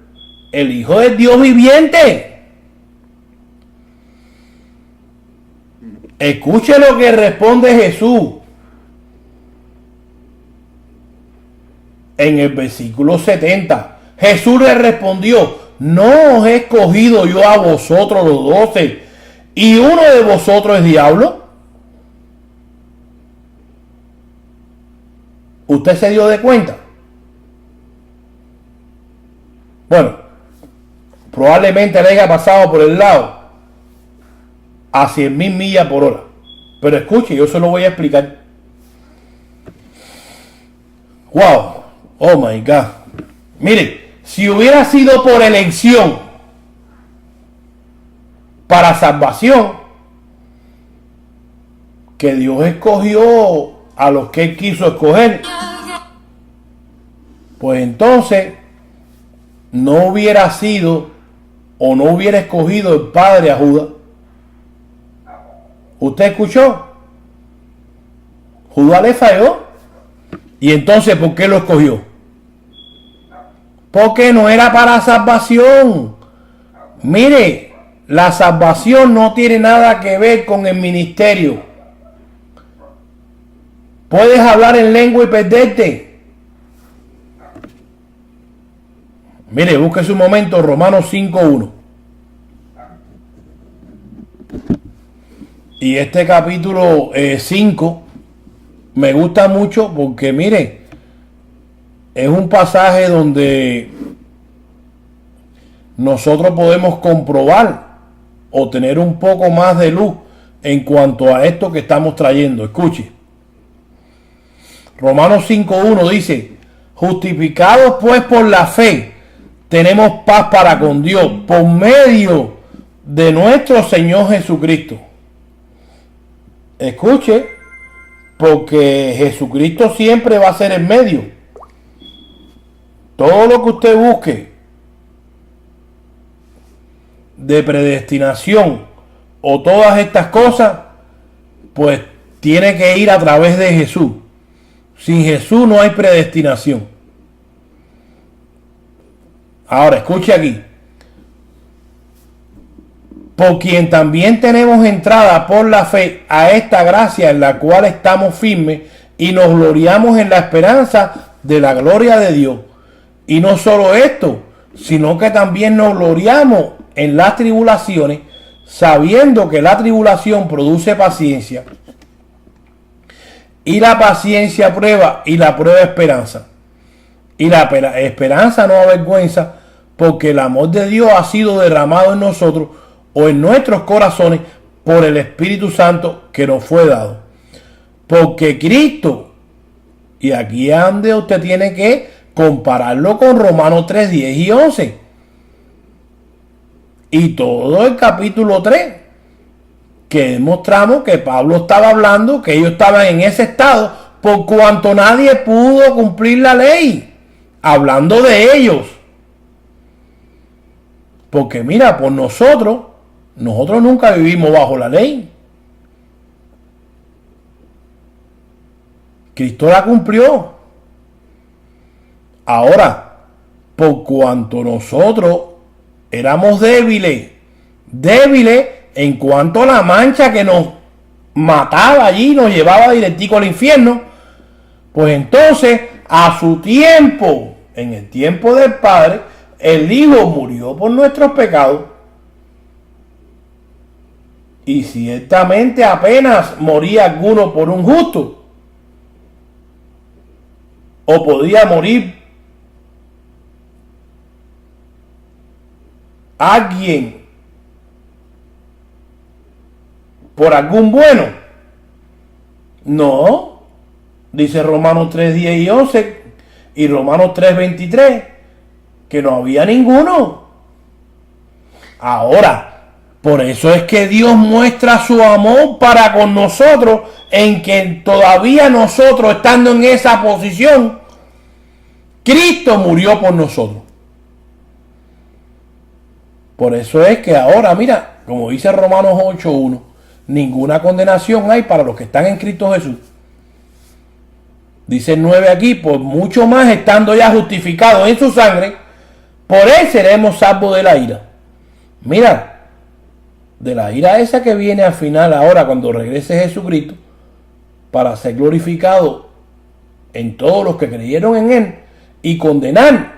el Hijo del Dios viviente. Escuche lo que responde Jesús en el versículo 70. Jesús le respondió, ¿no os he escogido yo a vosotros los 12 y uno de vosotros es diablo? ¿Usted se dio de cuenta? Bueno, probablemente le haya pasado por el lado a 100.000 millas por hora. Pero escuche, yo se lo voy a explicar. Wow, oh my God. Mire, si hubiera sido por elección para salvación, que Dios escogió a los que Él quiso escoger, pues entonces no hubiera sido o no hubiera escogido el Padre a Judas. ¿Usted escuchó? Judas le falló. ¿Y entonces por qué lo escogió? Porque no era para salvación. Mire, la salvación no tiene nada que ver con el ministerio. Puedes hablar en lengua y perderte. Mire, busque un momento, Romanos 5:1. Y este capítulo 5 me gusta mucho porque, mire, es un pasaje donde nosotros podemos comprobar o tener un poco más de luz en cuanto a esto que estamos trayendo. Escuche. Romanos 5:1 dice, justificados pues por la fe, tenemos paz para con Dios por medio de nuestro Señor Jesucristo. Escuche, porque Jesucristo siempre va a ser el medio. Todo lo que usted busque de predestinación o todas estas cosas, pues tiene que ir a través de Jesús. Sin Jesús no hay predestinación. Ahora, escuche aquí. Por quien también tenemos entrada por la fe a esta gracia en la cual estamos firmes y nos gloriamos en la esperanza de la gloria de Dios. Y no solo esto, sino que también nos gloriamos en las tribulaciones, sabiendo que la tribulación produce paciencia. Y la paciencia prueba, y la prueba esperanza. Y la esperanza no avergüenza, porque el amor de Dios ha sido derramado en nosotros o en nuestros corazones por el Espíritu Santo que nos fue dado. Porque Cristo, y aquí es donde usted tiene que compararlo con Romanos 3, 10 y 11. Y todo el capítulo 3, que demostramos que Pablo estaba hablando, que ellos estaban en ese estado, por cuanto nadie pudo cumplir la ley. Hablando de ellos. Porque mira, por nosotros, Nosotros nunca vivimos bajo la ley. Cristo la cumplió. Ahora, por cuanto nosotros éramos débiles en cuanto a la mancha que nos mataba allí, nos llevaba directico al infierno, pues entonces a su tiempo, en el tiempo del Padre, el Hijo murió por nuestros pecados. Y ciertamente apenas moría alguno por un justo, o podía morir alguien por algún bueno. No, dice Romanos 3, 10 y 11 y Romanos 3, 23, que no había ninguno. Ahora, por eso es que Dios muestra su amor para con nosotros, en que todavía nosotros, estando en esa posición, Cristo murió por nosotros. Por eso es que ahora, mira, como dice Romanos 8:1, ninguna condenación hay para los que están en Cristo Jesús. Dice el 9 aquí, por mucho más estando ya justificados en su sangre, por él seremos salvos de la ira. Mira, de la ira esa que viene al final ahora cuando regrese Jesucristo, para ser glorificado en todos los que creyeron en él y condenar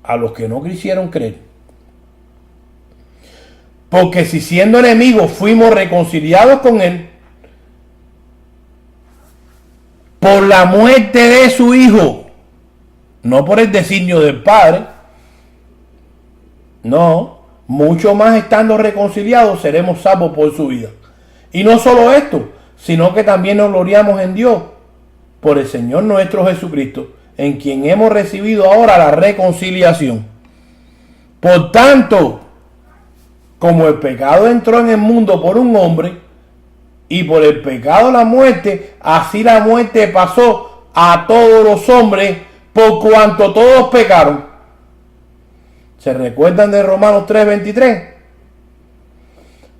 a los que no quisieron creer. Porque si siendo enemigos fuimos reconciliados con él por la muerte de su Hijo, no por el designio del Padre, no, mucho más estando reconciliados seremos salvos por su vida. Y no solo esto, sino que también nos gloriamos en Dios por el Señor nuestro Jesucristo, en quien hemos recibido ahora la reconciliación. Por tanto, como el pecado entró en el mundo por un hombre, y por el pecado la muerte, así la muerte pasó a todos los hombres, por cuanto todos pecaron. ¿Se recuerdan de Romanos 3:23?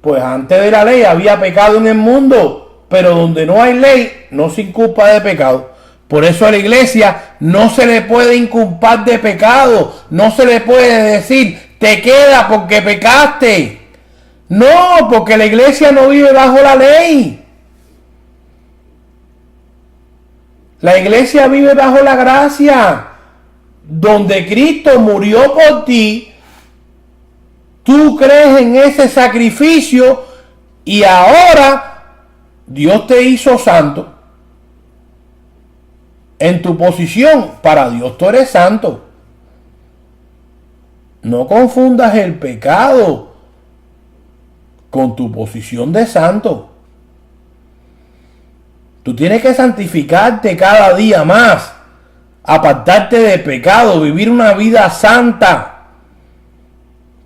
Pues antes de la ley había pecado en el mundo, pero donde no hay ley no se inculpa de pecado. Por eso a la iglesia no se le puede inculpar de pecado, no se le puede decir te queda porque pecaste. No, porque la iglesia no vive bajo la ley. La iglesia vive bajo la gracia, donde Cristo murió por ti. Tú crees en ese sacrificio y ahora Dios te hizo santo. En tu posición, para Dios tú eres santo. No confundas el pecado con tu posición de santo. Tú tienes que santificarte cada día más, apartarte de pecado, vivir una vida santa.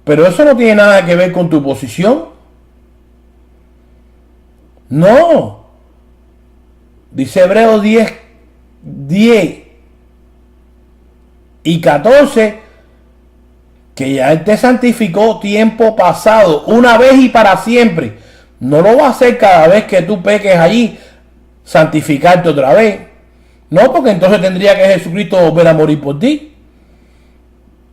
Pero eso no tiene nada que ver con tu posición. No. Dice Hebreos 10 y 14 que ya Él te santificó tiempo pasado, una vez y para siempre. No lo va a hacer cada vez que tú peques allí, santificarte otra vez. No, porque entonces tendría que Jesucristo volver a morir por ti.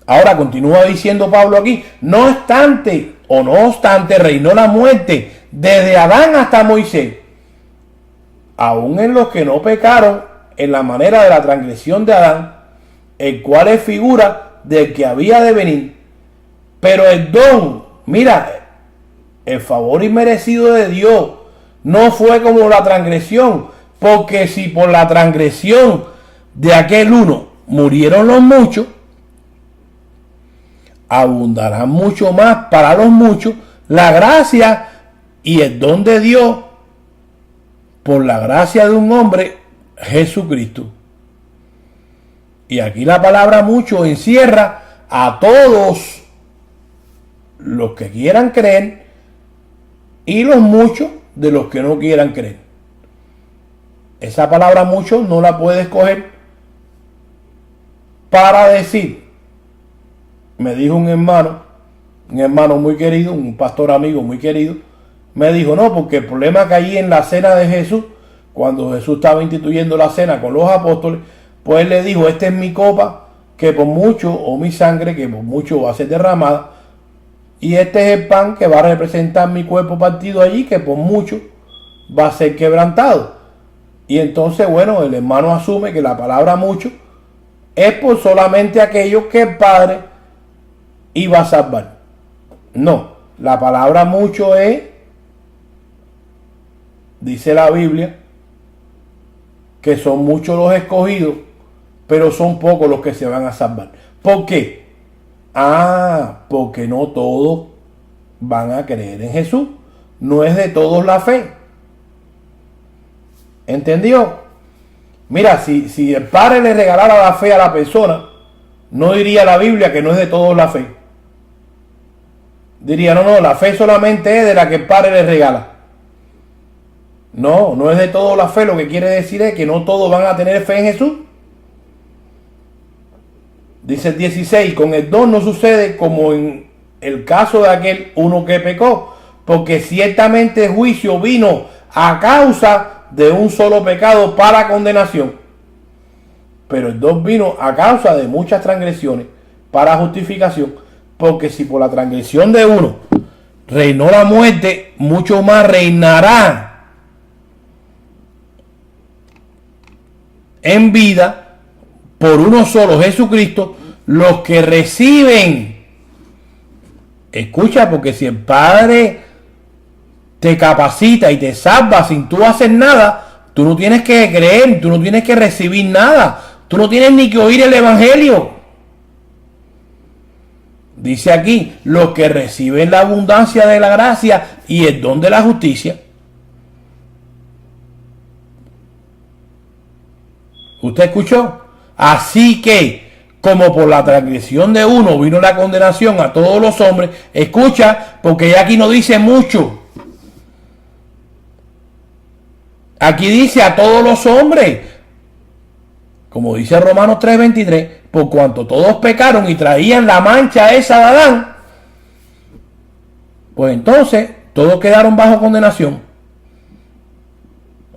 Ahora continúa diciendo Pablo aquí, no obstante reinó la muerte desde Adán hasta Moisés, aún en los que no pecaron en la manera de la transgresión de Adán, el cual es figura del que había de venir. Pero el don, mira, el favor inmerecido de Dios no fue como la transgresión, porque si por la transgresión de aquel uno murieron los muchos, abundarán mucho más para los muchos la gracia y el don de Dios por la gracia de un hombre, Jesucristo. Y aquí la palabra mucho encierra a todos los que quieran creer y los muchos de los que no quieran creer. Esa palabra mucho no la puedes coger para decir, me dijo un hermano un hermano muy querido, un pastor amigo muy querido, me dijo, no, porque el problema que hay en la cena de Jesús, cuando Jesús estaba instituyendo la cena con los apóstoles, pues él le dijo, esta es mi copa, que por mucho, o mi sangre, que por mucho va a ser derramada, y este es el pan que va a representar mi cuerpo partido allí, que por mucho va a ser quebrantado. Y entonces, bueno, el hermano asume que la palabra mucho es por solamente aquello que el Padre iba a salvar. No, la palabra mucho es, dice la Biblia, que son muchos los escogidos, pero son pocos los que se van a salvar. ¿Por qué? Porque no todos van a creer en Jesús. No es de todos la fe. ¿Entendió? Mira, si el Padre le regalara la fe a la persona, no diría la Biblia que no es de todos la fe. Diría, no, la fe solamente es de la que el Padre le regala. No, no es de todos la fe. Lo que quiere decir es que no todos van a tener fe en Jesús. Dice el 16, con el don no sucede como en el caso de aquel uno que pecó, porque ciertamente el juicio vino a causa de un solo pecado para condenación, pero el don vino a causa de muchas transgresiones para justificación, porque si por la transgresión de uno reinó la muerte, mucho más reinará en vida por uno solo, Jesucristo, los que reciben. Escucha, porque si el Padre te capacita y te salva sin tú hacer nada, tú no tienes que creer, tú no tienes que recibir nada, tú no tienes ni que oír el Evangelio. Dice aquí, los que reciben la abundancia de la gracia y el don de la justicia. ¿Usted escuchó? Así que, como por la transgresión de uno vino la condenación a todos los hombres, escucha, porque ya aquí no dice mucho. Aquí dice a todos los hombres, como dice Romanos 3:23, por cuanto todos pecaron y traían la mancha esa de Adán, pues entonces todos quedaron bajo condenación.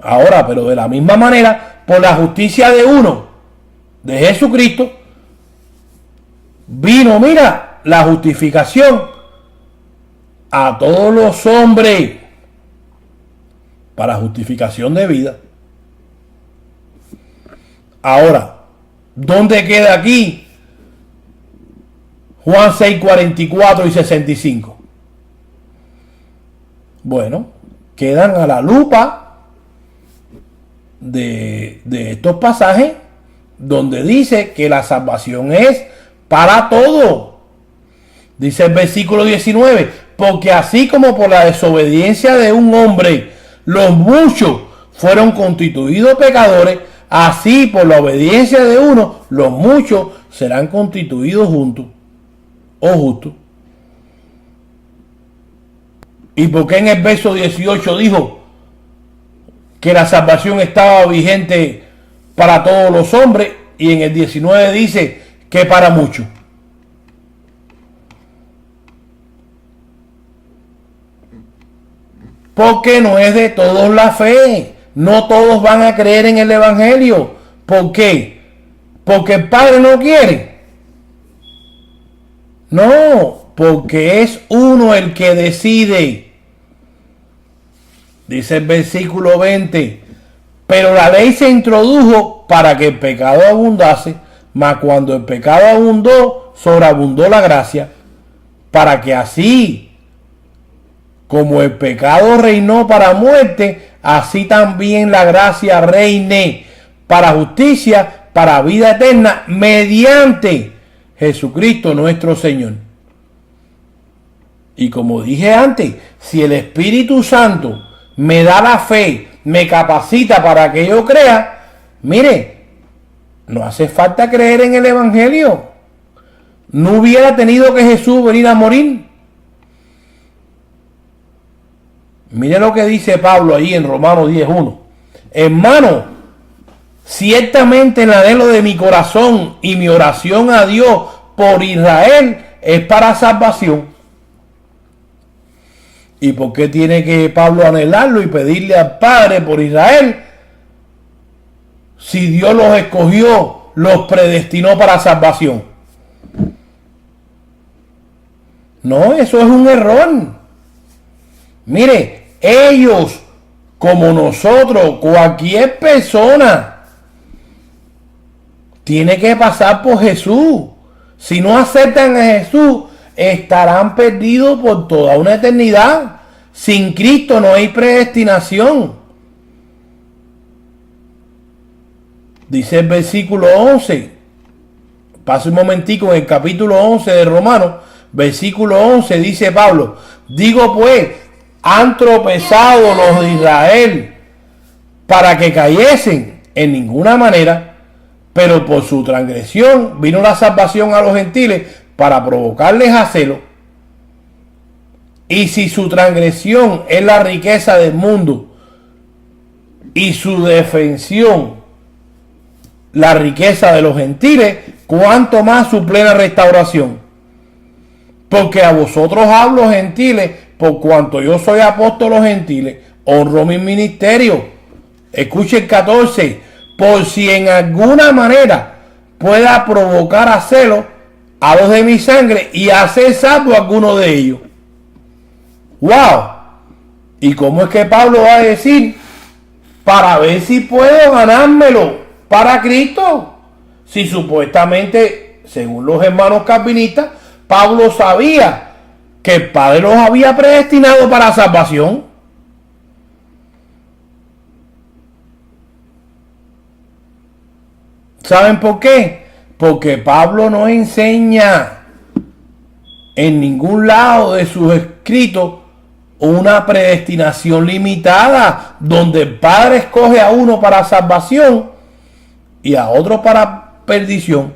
Ahora, pero de la misma manera, por la justicia de uno, de Jesucristo, vino, mira, la justificación a todos los hombres para justificación de vida. Ahora, ¿dónde queda aquí Juan 6:44 y 65? Bueno, quedan a la lupa de estos pasajes donde dice que la salvación es para todo. Dice el versículo 19, porque así como por la desobediencia de un hombre los muchos fueron constituidos pecadores, así por la obediencia de uno los muchos serán constituidos juntos o justos. ¿Y por qué en el verso 18 dijo que la salvación estaba vigente para todos los hombres y en el 19 dice que para muchos? Porque no es de todos la fe. No todos van a creer en el Evangelio. ¿Por qué? Porque el Padre no quiere. No, porque es uno el que decide. Dice el versículo 20, pero la ley se introdujo para que el pecado abundase, mas cuando el pecado abundó, sobreabundó la gracia, para que así como el pecado reinó para muerte, así también la gracia reine para justicia, para vida eterna, mediante Jesucristo nuestro Señor. Y como dije antes, si el Espíritu Santo me da la fe, me capacita para que yo crea, mire, no hace falta creer en el Evangelio. No hubiera tenido que Jesús venir a morir. Mire lo que dice Pablo ahí en Romanos 10:1. Hermano, ciertamente el anhelo de mi corazón y mi oración a Dios por Israel es para salvación. ¿Y por qué tiene que Pablo anhelarlo y pedirle al Padre por Israel? Si Dios los escogió, los predestinó para salvación. No, eso es un error. Mire, ellos, como nosotros, cualquier persona, tiene que pasar por Jesús. Si no aceptan a Jesús, estarán perdidos por toda una eternidad. Sin Cristo no hay predestinación. Dice el versículo 11. Pasa un momentico en el capítulo 11 de Romanos. Versículo 11 dice Pablo: digo pues, han tropezado los de Israel para que cayesen en ninguna manera, pero por su transgresión vino la salvación a los gentiles para provocarles a celo. Y si su transgresión es la riqueza del mundo y su defensión la riqueza de los gentiles, cuanto más su plena restauración. Porque a vosotros hablo, gentiles, por cuanto yo soy apóstol a los gentiles, honro mi ministerio. Escuche el 14. Por si en alguna manera pueda provocar a celo a los de mi sangre y hacer salvo a alguno de ellos. ¡Wow! ¿Y cómo es que Pablo va a decir? Para ver si puedo ganármelo para Cristo. Si supuestamente, según los hermanos calvinistas, Pablo sabía que el Padre los había predestinado para salvación. ¿Saben por qué? Porque Pablo no enseña en ningún lado de sus escritos una predestinación limitada, donde el Padre escoge a uno para salvación y a otro para perdición.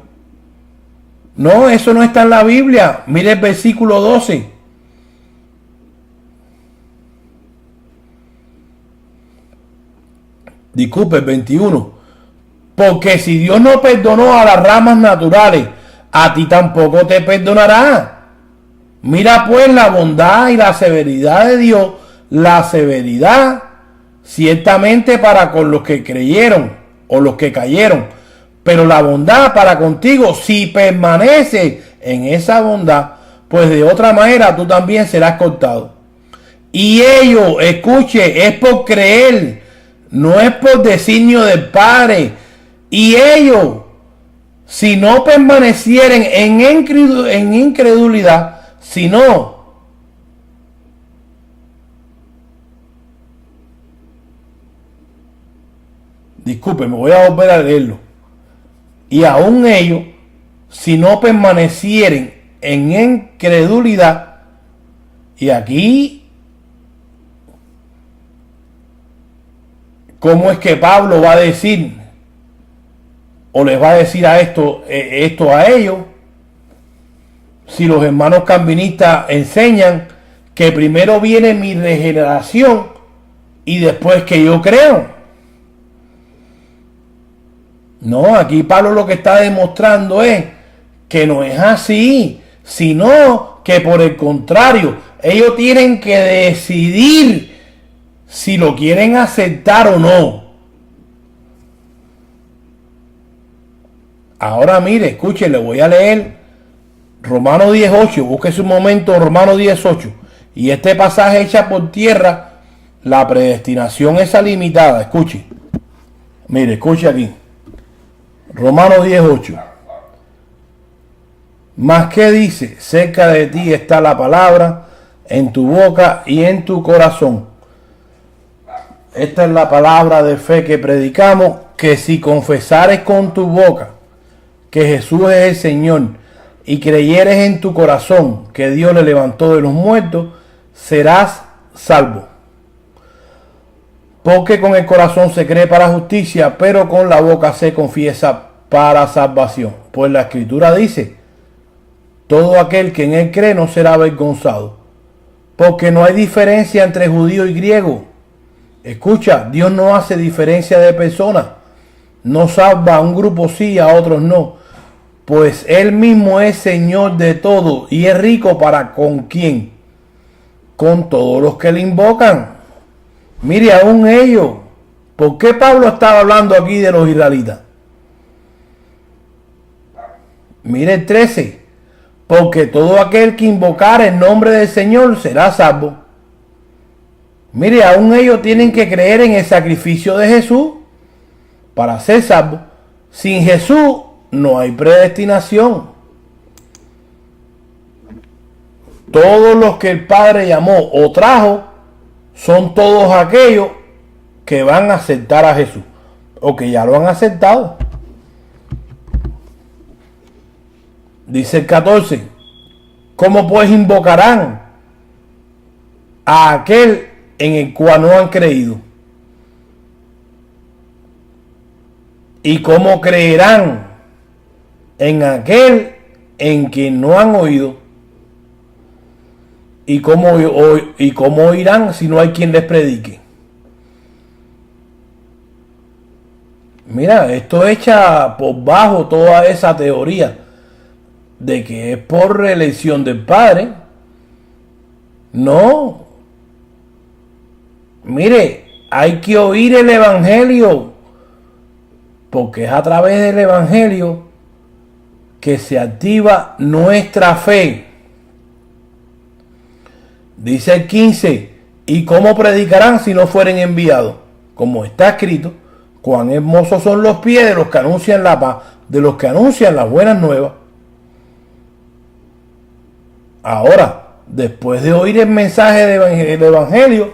No, eso no está en la Biblia. Mire el versículo 12. Disculpe, el 21. Porque si Dios no perdonó a las ramas naturales, a ti tampoco te perdonará. Mira pues la bondad y la severidad de Dios. La severidad ciertamente para con los que creyeron o los que cayeron, pero la bondad para contigo si permaneces en esa bondad, pues de otra manera tú también serás cortado. Y ello, escuche, es por creer, no es por designio del Padre. Y ellos, si no permanecieren en incredulidad, sino disculpe, me voy a volver a leerlo. Y aún ellos, si no permanecieren en incredulidad, y aquí, ¿cómo es que Pablo va a decir, o les va a decir a esto a ellos? Si los hermanos calvinistas enseñan que primero viene mi regeneración y después que yo creo. No, aquí Pablo lo que está demostrando es que no es así, sino que por el contrario, ellos tienen que decidir si lo quieren aceptar o no. Ahora mire, escuchen, le voy a leer Romanos 10:8, búsquese un momento Romanos 10:8. Y este pasaje echa por tierra la predestinación esa limitada. Escuche. Mire, escuche aquí. Romanos 10:8. Mas que dice, cerca de ti está la palabra, en tu boca y en tu corazón. Esta es la palabra de fe que predicamos, que si confesares con tu boca que Jesús es el Señor, y creyeres en tu corazón que Dios le levantó de los muertos, serás salvo. Porque con el corazón se cree para justicia, pero con la boca se confiesa para salvación. Pues la Escritura dice, todo aquel que en él cree no será avergonzado. Porque no hay diferencia entre judío y griego. Escucha, Dios no hace diferencia de personas. No salva a un grupo sí, a otros no. Pues él mismo es Señor de todo y es rico para con quien. con todos los que le invocan. Mire, aún ellos. ¿Por qué Pablo estaba hablando aquí de los israelitas? Mire el 13. Porque todo aquel que invocare el nombre del Señor será salvo. Mire, aún ellos tienen que creer en el sacrificio de Jesús para ser salvos. Sin Jesús no hay predestinación. Todos los que el Padre llamó o trajo son todos aquellos que van a aceptar a Jesús o que ya lo han aceptado. Dice el 14, ¿cómo pues invocarán a aquel en el cual no han creído? ¿Y cómo creerán en aquel en quien no han oído? ¿Y cómo oirán si no hay quien les predique? Mira, esto echa por bajo toda esa teoría de que es por reelección del Padre. No. Mire, hay que oír el Evangelio, porque es a través del Evangelio que se activa nuestra fe. Dice el 15, ¿y cómo predicarán si no fueren enviados? Como está escrito, cuán hermosos son los pies de los que anuncian la paz, de los que anuncian las buenas nuevas. Ahora, después de oír el mensaje del Evangelio,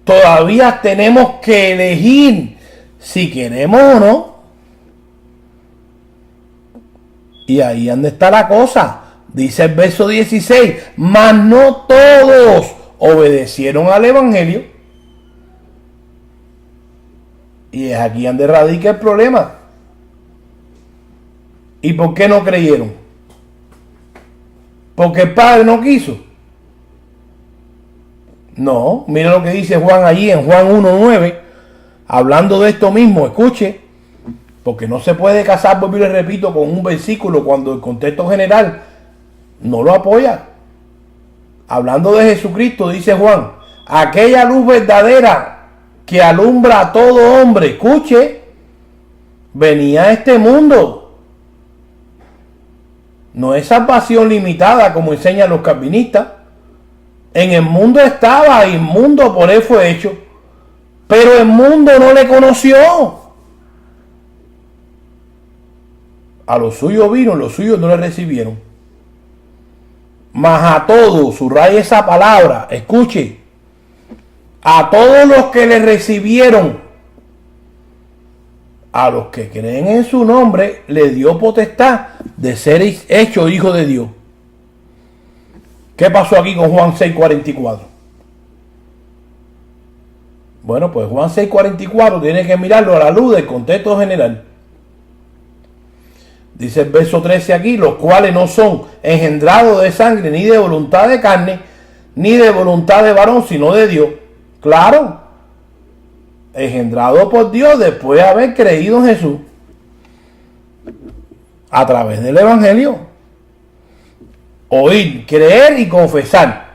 todavía tenemos que elegir si queremos o no. Y ahí donde está la cosa. Dice el verso 16, mas no todos obedecieron al Evangelio. Y es aquí donde radica el problema. ¿Y por qué no creyeron? Porque el Padre no quiso. No, mira lo que dice Juan allí en Juan 1:9, hablando de esto mismo. Escuche, porque no se puede casar, vuelvo y le repito, con un versículo cuando el contexto general no lo apoya. Hablando de Jesucristo, dice Juan, aquella luz verdadera que alumbra a todo hombre, escuche, venía a este mundo. No es salvación limitada como enseñan los calvinistas. En el mundo estaba, y el mundo por él fue hecho, pero el mundo no le conoció. A los suyos vino, los suyos no le recibieron. Mas a todos, subraya esa palabra, escuche, a todos los que le recibieron, a los que creen en su nombre, le dio potestad de ser hecho hijo de Dios. ¿Qué pasó aquí con Juan 6:44? Bueno, pues Juan 6:44 tiene que mirarlo a la luz del contexto general. Dice el verso 13 aquí, los cuales no son engendrados de sangre, ni de voluntad de carne, ni de voluntad de varón, sino de Dios. Claro, engendrado por Dios después de haber creído en Jesús a través del Evangelio. Oír, creer y confesar,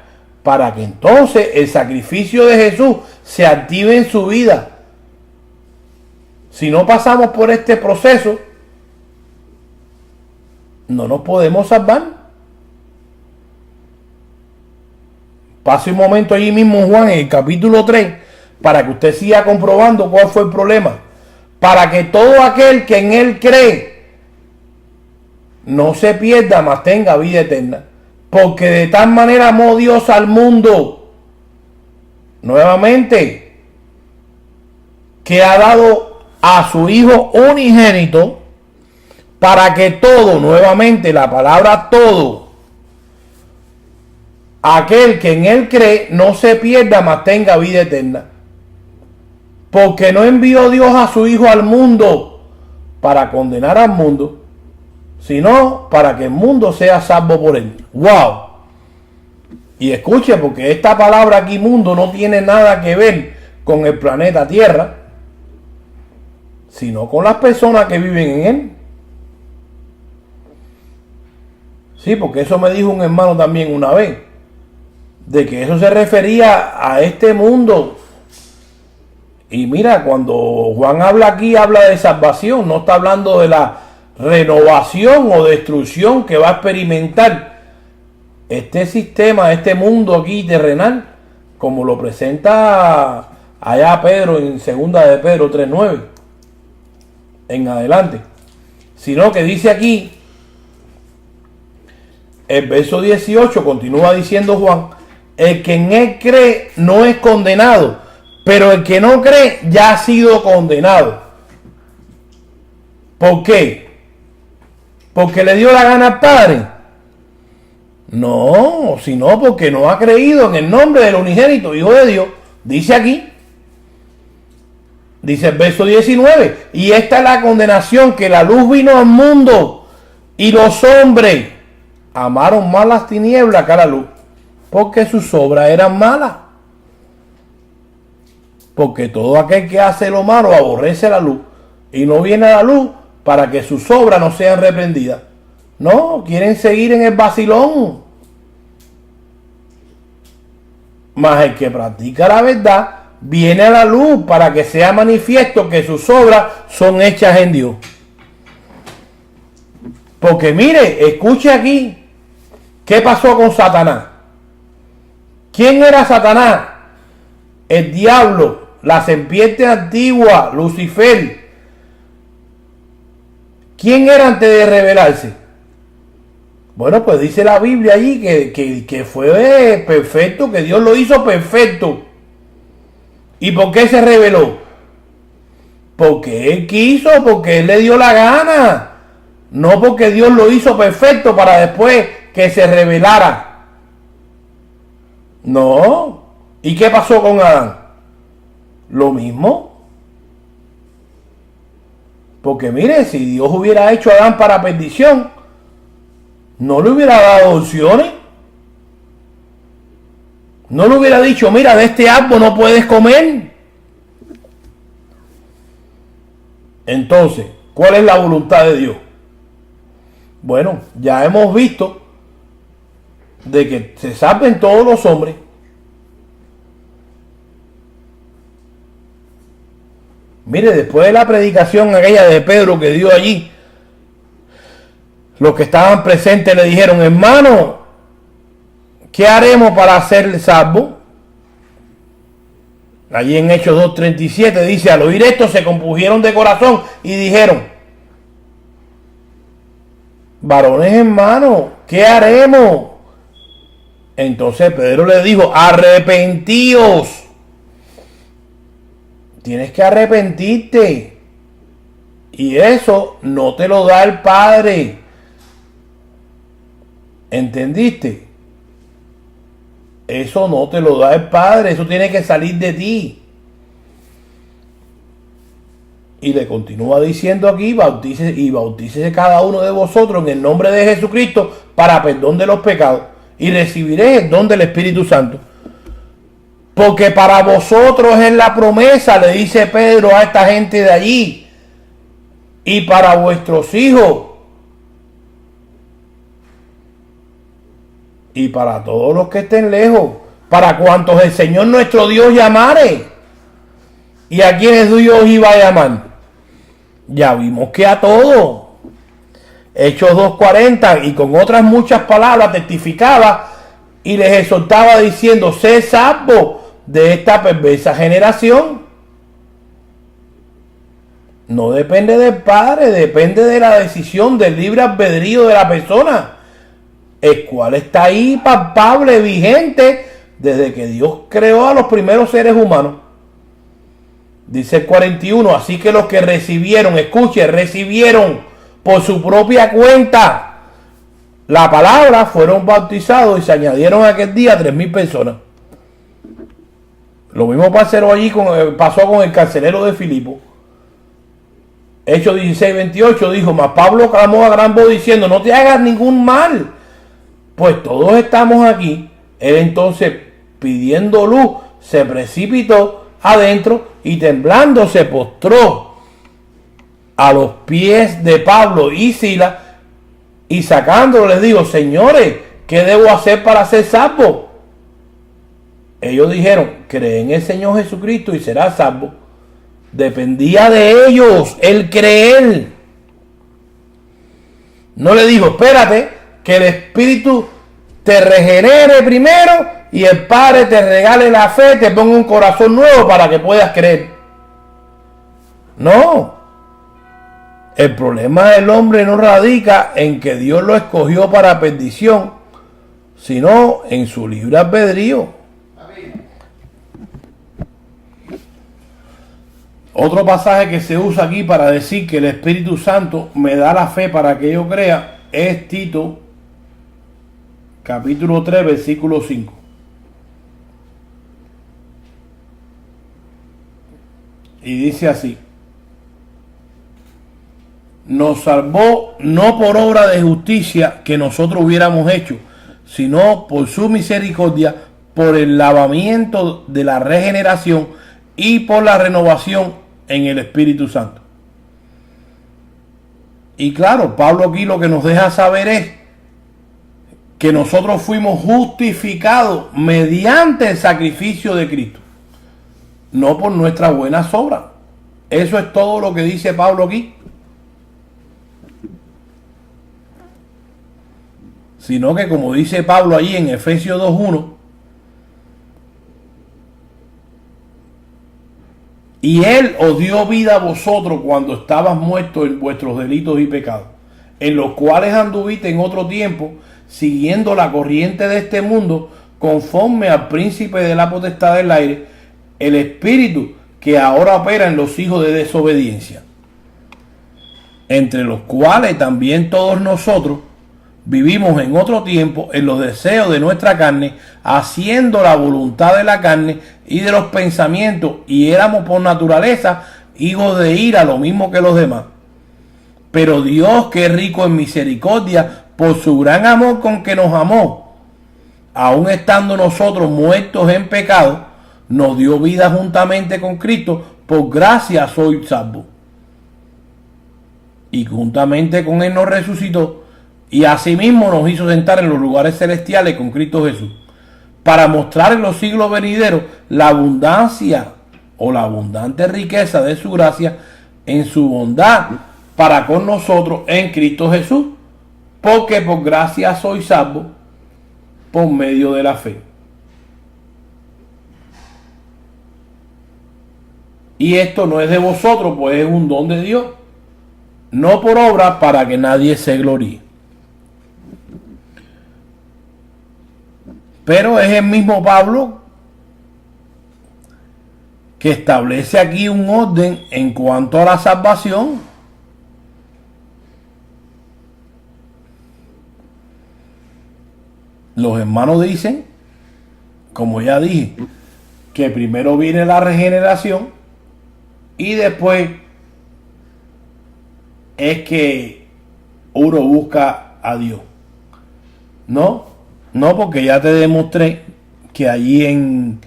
para que entonces el sacrificio de Jesús se active en su vida. Si no pasamos por este proceso, no nos podemos salvar. Pase un momento allí mismo en Juan, en el capítulo 3, para que usted siga comprobando cuál fue el problema. Para que todo aquel que en él cree no se pierda, mas tenga vida eterna. Porque de tal manera amó Dios al mundo, nuevamente, que ha dado a su Hijo unigénito, para que todo, nuevamente la palabra todo, aquel que en él cree no se pierda, mas tenga vida eterna. Porque no envió Dios a su Hijo al mundo para condenar al mundo, sino para que el mundo sea salvo por él. ¡Wow! Y escuche, porque esta palabra aquí, mundo, no tiene nada que ver con el planeta Tierra, sino con las personas que viven en él. Sí, porque eso me dijo un hermano también una vez. de que eso se refería a este mundo. Y mira, cuando Juan habla aquí, habla de salvación, no está hablando de la renovación o destrucción que va a experimentar este sistema, este mundo aquí terrenal, como lo presenta allá Pedro en segunda de Pedro 3:9 en adelante, sino que dice aquí el verso 18, continúa diciendo Juan: el que en él cree no es condenado, pero el que no cree ya ha sido condenado. ¿Por qué? ¿Porque le dio la gana al Padre? No, sino porque no ha creído en el nombre del unigénito Hijo de Dios. Dice aquí, dice el verso 19, y esta es la condenación, que la luz vino al mundo y los hombres amaron más las tinieblas que a la luz, porque sus obras eran malas. Porque todo aquel que hace lo malo aborrece la luz y no viene a la luz para que sus obras no sean reprendidas. No, quieren seguir en el vacilón. Mas el que practica la verdad viene a la luz para que sea manifiesto que sus obras son hechas en Dios. Porque mire, escuche aquí, ¿qué pasó con Satanás? ¿Quién era Satanás? El diablo, la serpiente antigua, Lucifer. ¿Quién era antes de rebelarse? Bueno, pues dice la Biblia allí que fue perfecto, que Dios lo hizo perfecto. ¿Y por qué se rebeló? Porque él quiso, porque él le dio la gana. No porque Dios lo hizo perfecto para después que se rebelara. No. ¿Y qué pasó con Adán? Lo mismo. Porque mire, si Dios hubiera hecho a Adán para perdición, no le hubiera dado opciones. No le hubiera dicho, mira, de este árbol no puedes comer. Entonces, ¿cuál es la voluntad de Dios? Bueno, ya hemos visto de que se salven todos los hombres. Mire, después de la predicación aquella de Pedro que dio allí, los que estaban presentes le dijeron, hermano, ¿qué haremos para ser salvos? Allí en Hechos 2:37 dice, al oír esto se compusieron de corazón y dijeron, varones hermanos, ¿qué haremos? Entonces Pedro le dijo, arrepentíos. Tienes que arrepentirte. Y eso no te lo da el Padre. ¿Entendiste? Eso no te lo da el Padre. Eso tiene que salir de ti. Y le continúa diciendo aquí, bautícese cada uno de vosotros en el nombre de Jesucristo para perdón de los pecados. Y recibiréis el don del Espíritu Santo. Porque para vosotros es la promesa, le dice Pedro a esta gente de allí. Y para vuestros hijos. Y para todos los que estén lejos. Para cuantos el Señor nuestro Dios llamare. ¿Y a quiénes Dios iba a llamar? Ya vimos que a todos. Hechos 2:40 y con otras muchas palabras testificaba y les exhortaba diciendo, sé salvo de esta perversa generación. No depende del Padre, depende de la decisión del libre albedrío de la persona, el cual está ahí palpable, vigente, desde que Dios creó a los primeros seres humanos. Dice el 41, así que los que recibieron, escuche, recibieron por su propia cuenta la palabra, fueron bautizados y se añadieron aquel día 3,000 personas. Lo mismo pasó con el carcelero de Filipo. Hechos 16:28 dijo, mas Pablo clamó a gran voz diciendo, no te hagas ningún mal, pues todos estamos aquí. Él entonces, pidiendo luz, se precipitó adentro y temblando se postró a los pies de Pablo y Silas y sacándolo les dijo, señores, ¿qué debo hacer para ser salvo? ellos dijeron, cree en el Señor Jesucristo y serás salvo. Dependía de ellos el creer. No le dijo, espérate, que el Espíritu te regenere primero y el Padre te regale la fe, te ponga un corazón nuevo para que puedas creer. No. El problema del hombre no radica en que Dios lo escogió para perdición, sino en su libre albedrío. Otro pasaje que se usa aquí para decir que el Espíritu Santo me da la fe para que yo crea es Tito, capítulo 3, versículo 5. Y dice así: nos salvó no por obra de justicia que nosotros hubiéramos hecho, sino por su misericordia, por el lavamiento de la regeneración y por la renovación en el Espíritu Santo. Y claro, Pablo aquí lo que nos deja saber es que nosotros fuimos justificados mediante el sacrificio de Cristo, no por nuestras buenas obras. Eso es todo lo que dice Pablo aquí. Sino que, como dice Pablo allí en Efesios 2:1, y Él os dio vida a vosotros cuando estabas muertos en vuestros delitos y pecados, en los cuales anduviste en otro tiempo, siguiendo la corriente de este mundo, conforme al príncipe de la potestad del aire, el espíritu que ahora opera en los hijos de desobediencia, entre los cuales también todos nosotros vivimos en otro tiempo en los deseos de nuestra carne, haciendo la voluntad de la carne y de los pensamientos, y éramos por naturaleza hijos de ira, lo mismo que los demás. Pero Dios, que es rico en misericordia, por su gran amor con que nos amó, aun estando nosotros muertos en pecado, nos dio vida juntamente con Cristo. Por gracia soy salvo. Y juntamente con Él nos resucitó, y asimismo nos hizo sentar en los lugares celestiales con Cristo Jesús, para mostrar en los siglos venideros la abundancia o la abundante riqueza de su gracia en su bondad para con nosotros en Cristo Jesús, porque por gracia soy salvo por medio de la fe. Y esto no es de vosotros, pues es un don de Dios, no por obra, para que nadie se gloríe. Pero es el mismo Pablo que establece aquí un orden en cuanto a la salvación. Los hermanos dicen, como ya dije, que primero viene la regeneración y después es que uno busca a Dios. No, porque ya te demostré que allí en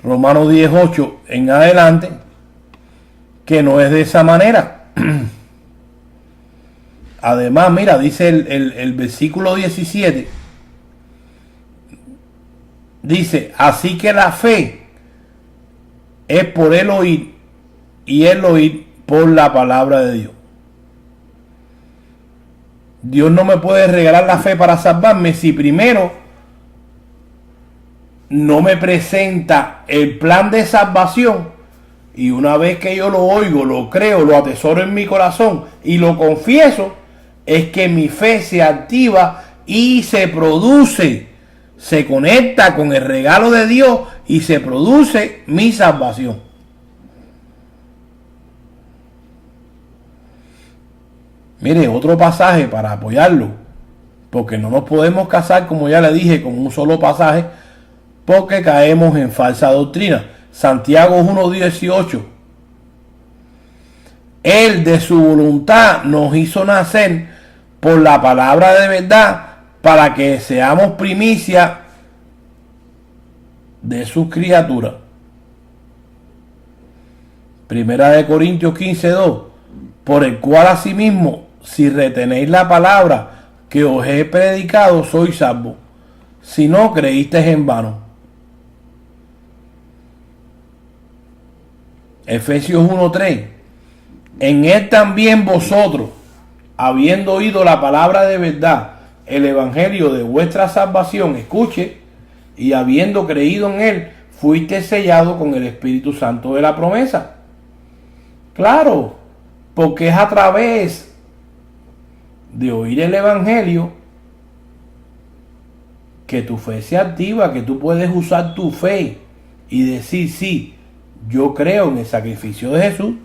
Romanos 10:8 en adelante, que no es de esa manera. Además, mira, dice el versículo 17, dice, así que la fe es por el oír, y el oír por la palabra de Dios. Dios no me puede regalar la fe para salvarme si primero no me presenta el plan de salvación, y una vez que yo lo oigo, lo creo, lo atesoro en mi corazón y lo confieso, es que mi fe se activa y se produce, se conecta con el regalo de Dios y se produce mi salvación. Mire, otro pasaje para apoyarlo, porque no nos podemos casar, como ya le dije, con un solo pasaje, porque caemos en falsa doctrina. Santiago 1:18. Él de su voluntad nos hizo nacer por la palabra de verdad, para que seamos primicia de sus criaturas. Primera de Corintios 15:2. Por el cual asimismo, si retenéis la palabra que os he predicado, sois salvos, si no creísteis en vano. Efesios 1:3. En él también vosotros, habiendo oído la palabra de verdad, el evangelio de vuestra salvación, escuche, y habiendo creído en él, fuiste sellado con el Espíritu Santo de la promesa. Claro, porque es a través de oír el evangelio que tu fe se activa, que tú puedes usar tu fe y decir, sí, yo creo en el sacrificio de Jesús.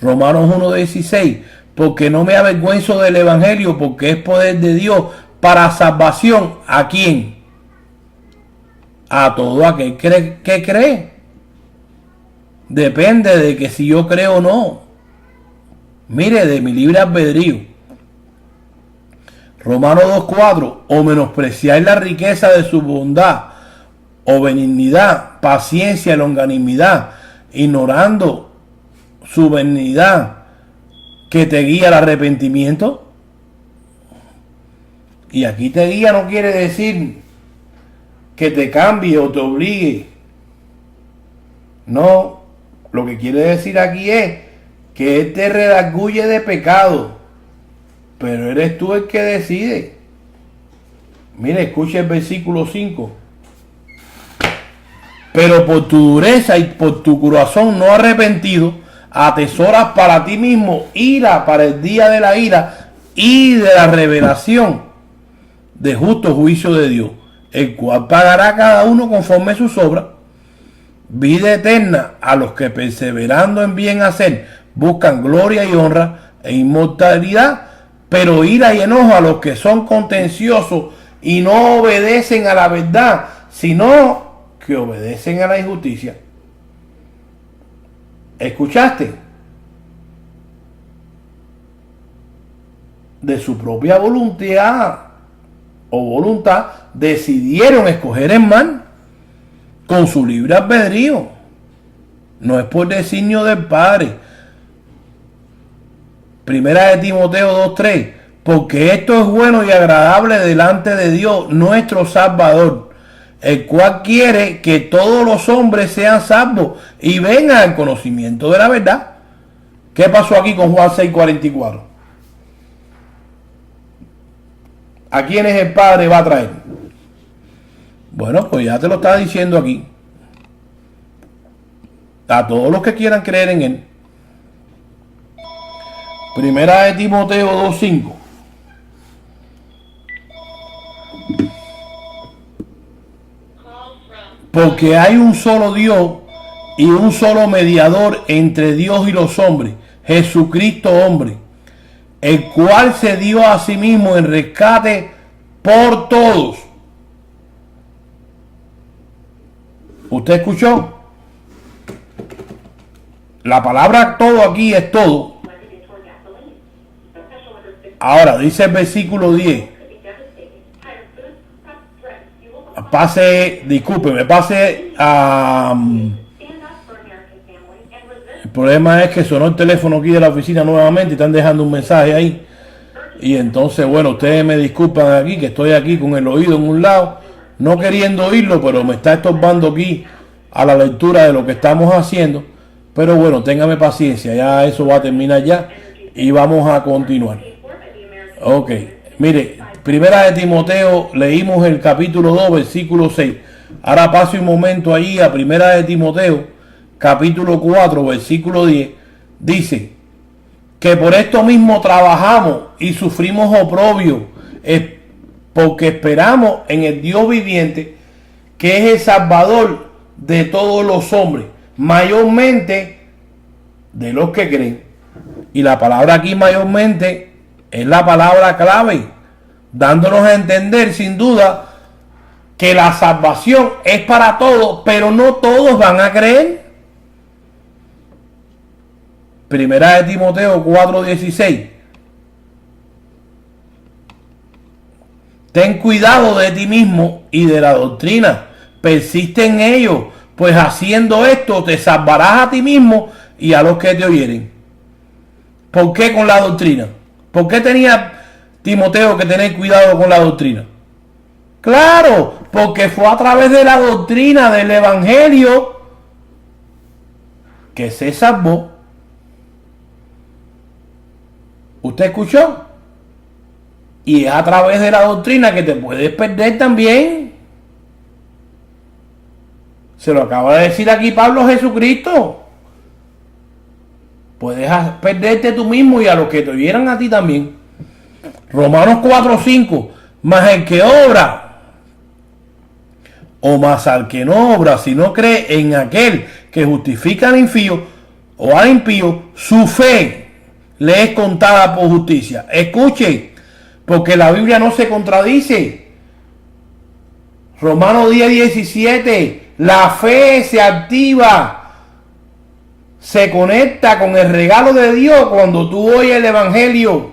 Romanos 1:16, porque no me avergüenzo del evangelio, porque es poder de Dios para salvación. ¿A quién? A todo aquel que cree. Depende de que si yo creo o no. Mire, de mi libre albedrío. Romanos 2:4, o menospreciáis la riqueza de su bondad, o benignidad, paciencia, longanimidad, ignorando su benignidad que te guía al arrepentimiento. Y aquí te guía no quiere decir que te cambie o te obligue. No, lo que quiere decir aquí es que Él te redarguye de pecado, pero eres tú el que decide. Mire, escucha el versículo 5. Pero por tu dureza y por tu corazón no arrepentido, atesoras para ti mismo ira para el día de la ira y de la revelación de justo juicio de Dios, el cual pagará a cada uno conforme sus obras. Vida eterna a los que perseverando en bien hacer buscan gloria y honra e inmortalidad, pero ira y enojo a los que son contenciosos y no obedecen a la verdad, sino que obedecen a la injusticia. ¿Escuchaste? De su propia voluntad decidieron escoger el mal con su libre albedrío. No es por designio del Padre. Primera de Timoteo 2:3, porque esto es bueno y agradable delante de Dios nuestro Salvador, el cual quiere que todos los hombres sean salvos y vengan al conocimiento de la verdad. ¿Qué pasó aquí con Juan 6:44? ¿A quiénes el Padre va a traer? Bueno, pues ya te lo está diciendo aquí. A todos los que quieran creer en Él. Primera de Timoteo 2:5. Porque hay un solo Dios y un solo mediador entre Dios y los hombres, Jesucristo hombre, el cual se dio a sí mismo en rescate por todos. ¿Usted escuchó? La palabra todo aquí es todo. Ahora dice el versículo 10. Pase a... El problema es que sonó el teléfono aquí de la oficina nuevamente y están dejando un mensaje ahí. Y entonces, bueno, ustedes me disculpan aquí, que estoy aquí con el oído en un lado, no queriendo oírlo, pero me está estorbando aquí a la lectura de lo que estamos haciendo. Pero bueno, téngame paciencia, ya eso va a terminar ya y vamos a continuar. Ok, mire, Primera de Timoteo, leímos el capítulo 2, versículo 6. Ahora paso un momento ahí a Primera de Timoteo, capítulo 4, versículo 10. Dice que por esto mismo trabajamos y sufrimos oprobio, porque esperamos en el Dios viviente, que es el Salvador de todos los hombres, mayormente de los que creen. Y la palabra aquí mayormente es la palabra clave, dándonos a entender sin duda que la salvación es para todos, pero no todos van a creer. Primera de Timoteo 4:16. Ten cuidado de ti mismo y de la doctrina, persiste en ello, pues haciendo esto te salvarás a ti mismo y a los que te oyeren. ¿Por qué con la doctrina? ¿Por qué tenía Timoteo que tener cuidado con la doctrina? Claro, porque fue a través de la doctrina del Evangelio que se salvó. ¿Usted escuchó? Y es a través de la doctrina que te puedes perder también. Se lo acaba de decir aquí Pablo Jesucristo. Puedes perderte tú mismo y a los que te oyeran a ti también. Romanos 4:5. Mas el que obra, o más al que no obra, si no cree en aquel que justifica al impío o al impío, su fe le es contada por justicia. Escuchen, porque la Biblia no se contradice. Romanos 10:17. La fe se activa, se conecta con el regalo de Dios cuando tú oyes el Evangelio.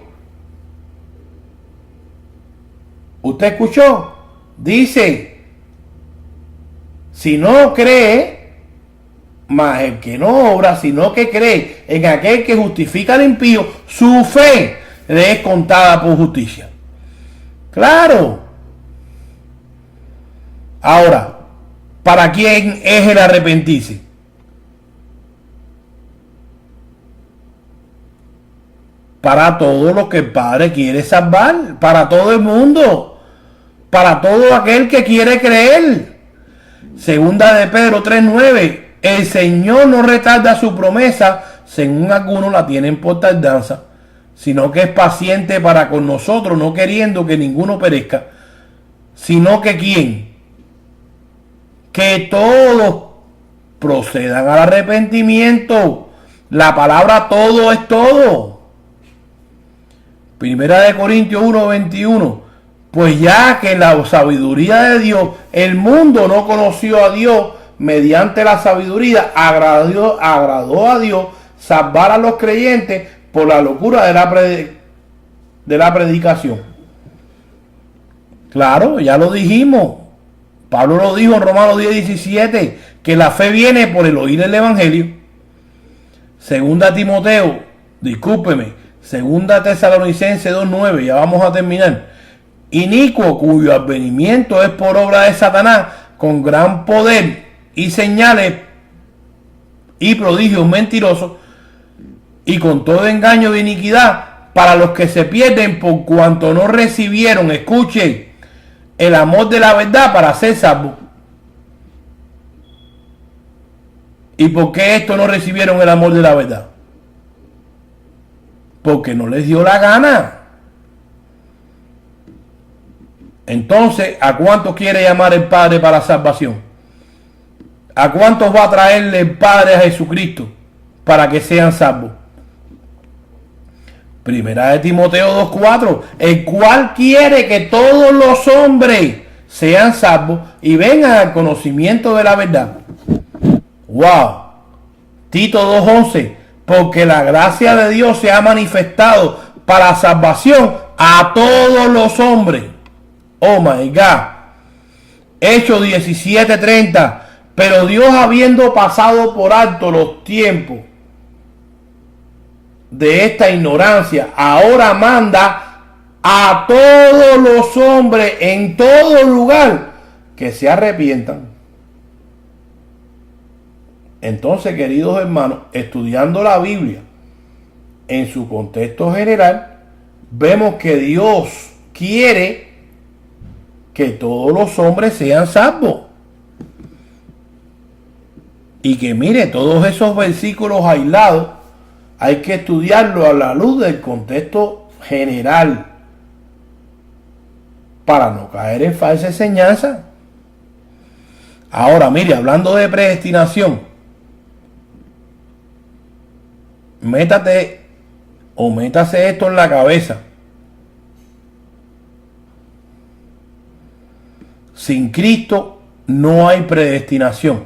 ¿Usted escuchó? Dice, si no cree, más el que no obra, sino que cree en aquel que justifica al impío, su fe le es contada por justicia. Claro. Ahora, ¿para quién es el arrepentirse? Para todos los que el Padre quiere salvar, para todo el mundo, para todo aquel que quiere creer. Segunda de Pedro 3:9. El Señor no retarda su promesa, según algunos la tienen por tardanza, sino que es paciente para con nosotros, no queriendo que ninguno perezca, sino que ¿quién? Que todos procedan al arrepentimiento. La palabra todo es todo. Primera de Corintios 1:21. Pues ya que la sabiduría de Dios, el mundo no conoció a Dios, mediante la sabiduría agradó a Dios salvar a los creyentes por la locura de la predicación. Claro, ya lo dijimos. Pablo lo dijo en Romanos 10:17, que la fe viene por el oír el Evangelio. Segunda Tesalonicenses 2:9, ya vamos a terminar. Inicuo, cuyo advenimiento es por obra de Satanás, con gran poder y señales y prodigios mentirosos, y con todo engaño de iniquidad, para los que se pierden por cuanto no recibieron, escuchen, el amor de la verdad para ser salvos. ¿Y por qué estos no recibieron el amor de la verdad? Porque no les dio la gana. Entonces, ¿a cuántos quiere llamar el Padre para salvación? ¿A cuántos va a traerle el Padre a Jesucristo para que sean salvos? Primera de Timoteo 2:4, el cual quiere que todos los hombres sean salvos y vengan al conocimiento de la verdad. Wow. Tito 2:11, porque la gracia de Dios se ha manifestado para salvación a todos los hombres. Oh my God. Hechos 17:30, pero Dios, habiendo pasado por alto los tiempos de esta ignorancia, ahora manda a todos los hombres en todo lugar que se arrepientan. Entonces, queridos hermanos, estudiando la Biblia en su contexto general, vemos que Dios quiere que todos los hombres sean salvos. Y que mire, todos esos versículos aislados hay que estudiarlo a la luz del contexto general para no caer en falsa enseñanza. Ahora, mire, hablando de predestinación, métase esto en la cabeza. Sin Cristo no hay predestinación.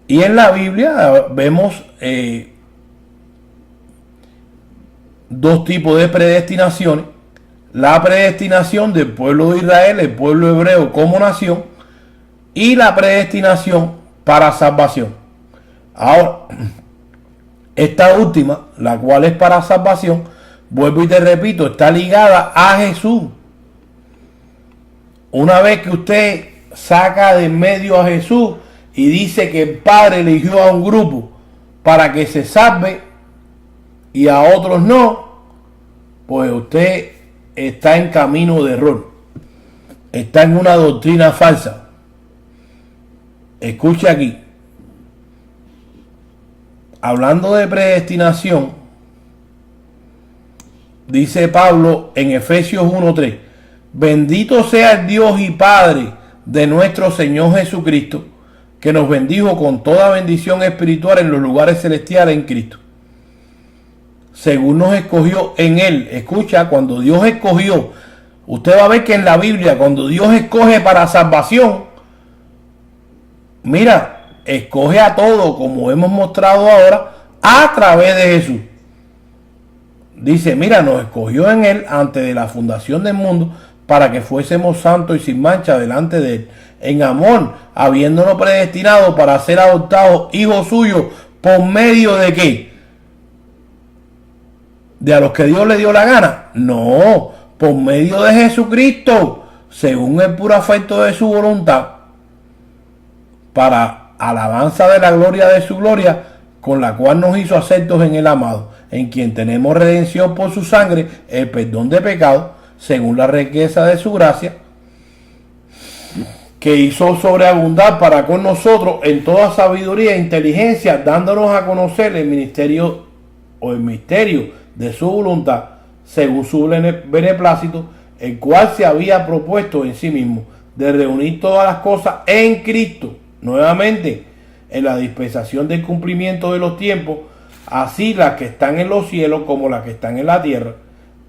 Y en la Biblia vemos dos tipos de predestinaciones. La predestinación del pueblo de Israel, el pueblo hebreo como nación, y la predestinación para salvación. Ahora, esta última, la cual es para salvación, vuelvo y te repito, está ligada a Jesús. Una vez que usted saca de en medio a Jesús y dice que el Padre eligió a un grupo para que se salve y a otros no, pues usted está en camino de error. Está en una doctrina falsa. Escuche aquí. Hablando de predestinación, dice Pablo en Efesios 1:3, bendito sea el Dios y Padre de nuestro Señor Jesucristo, que nos bendijo con toda bendición espiritual en los lugares celestiales en Cristo, según nos escogió en Él. Escucha, cuando Dios escogió, usted va a ver que en la Biblia, cuando Dios escoge para salvación, mira, escoge a todo, como hemos mostrado ahora, a través de Jesús. Dice, mira, nos escogió en Él antes de la fundación del mundo para que fuésemos santos y sin mancha delante de Él, en amor, habiéndonos predestinado para ser adoptados hijos suyos por medio de ¿qué? ¿De a los que Dios le dio la gana? No, por medio de Jesucristo, según el puro afecto de su voluntad, para alabanza de la gloria de su gloria, con la cual nos hizo aceptos en el amado, en quien tenemos redención por su sangre, el perdón de pecados, según la riqueza de su gracia, que hizo sobreabundar para con nosotros en toda sabiduría e inteligencia, dándonos a conocer el ministerio o el misterio de su voluntad, según su beneplácito, el cual se había propuesto en sí mismo, de reunir todas las cosas en Cristo, nuevamente, en la dispensación del cumplimiento de los tiempos, así las que están en los cielos como las que están en la tierra.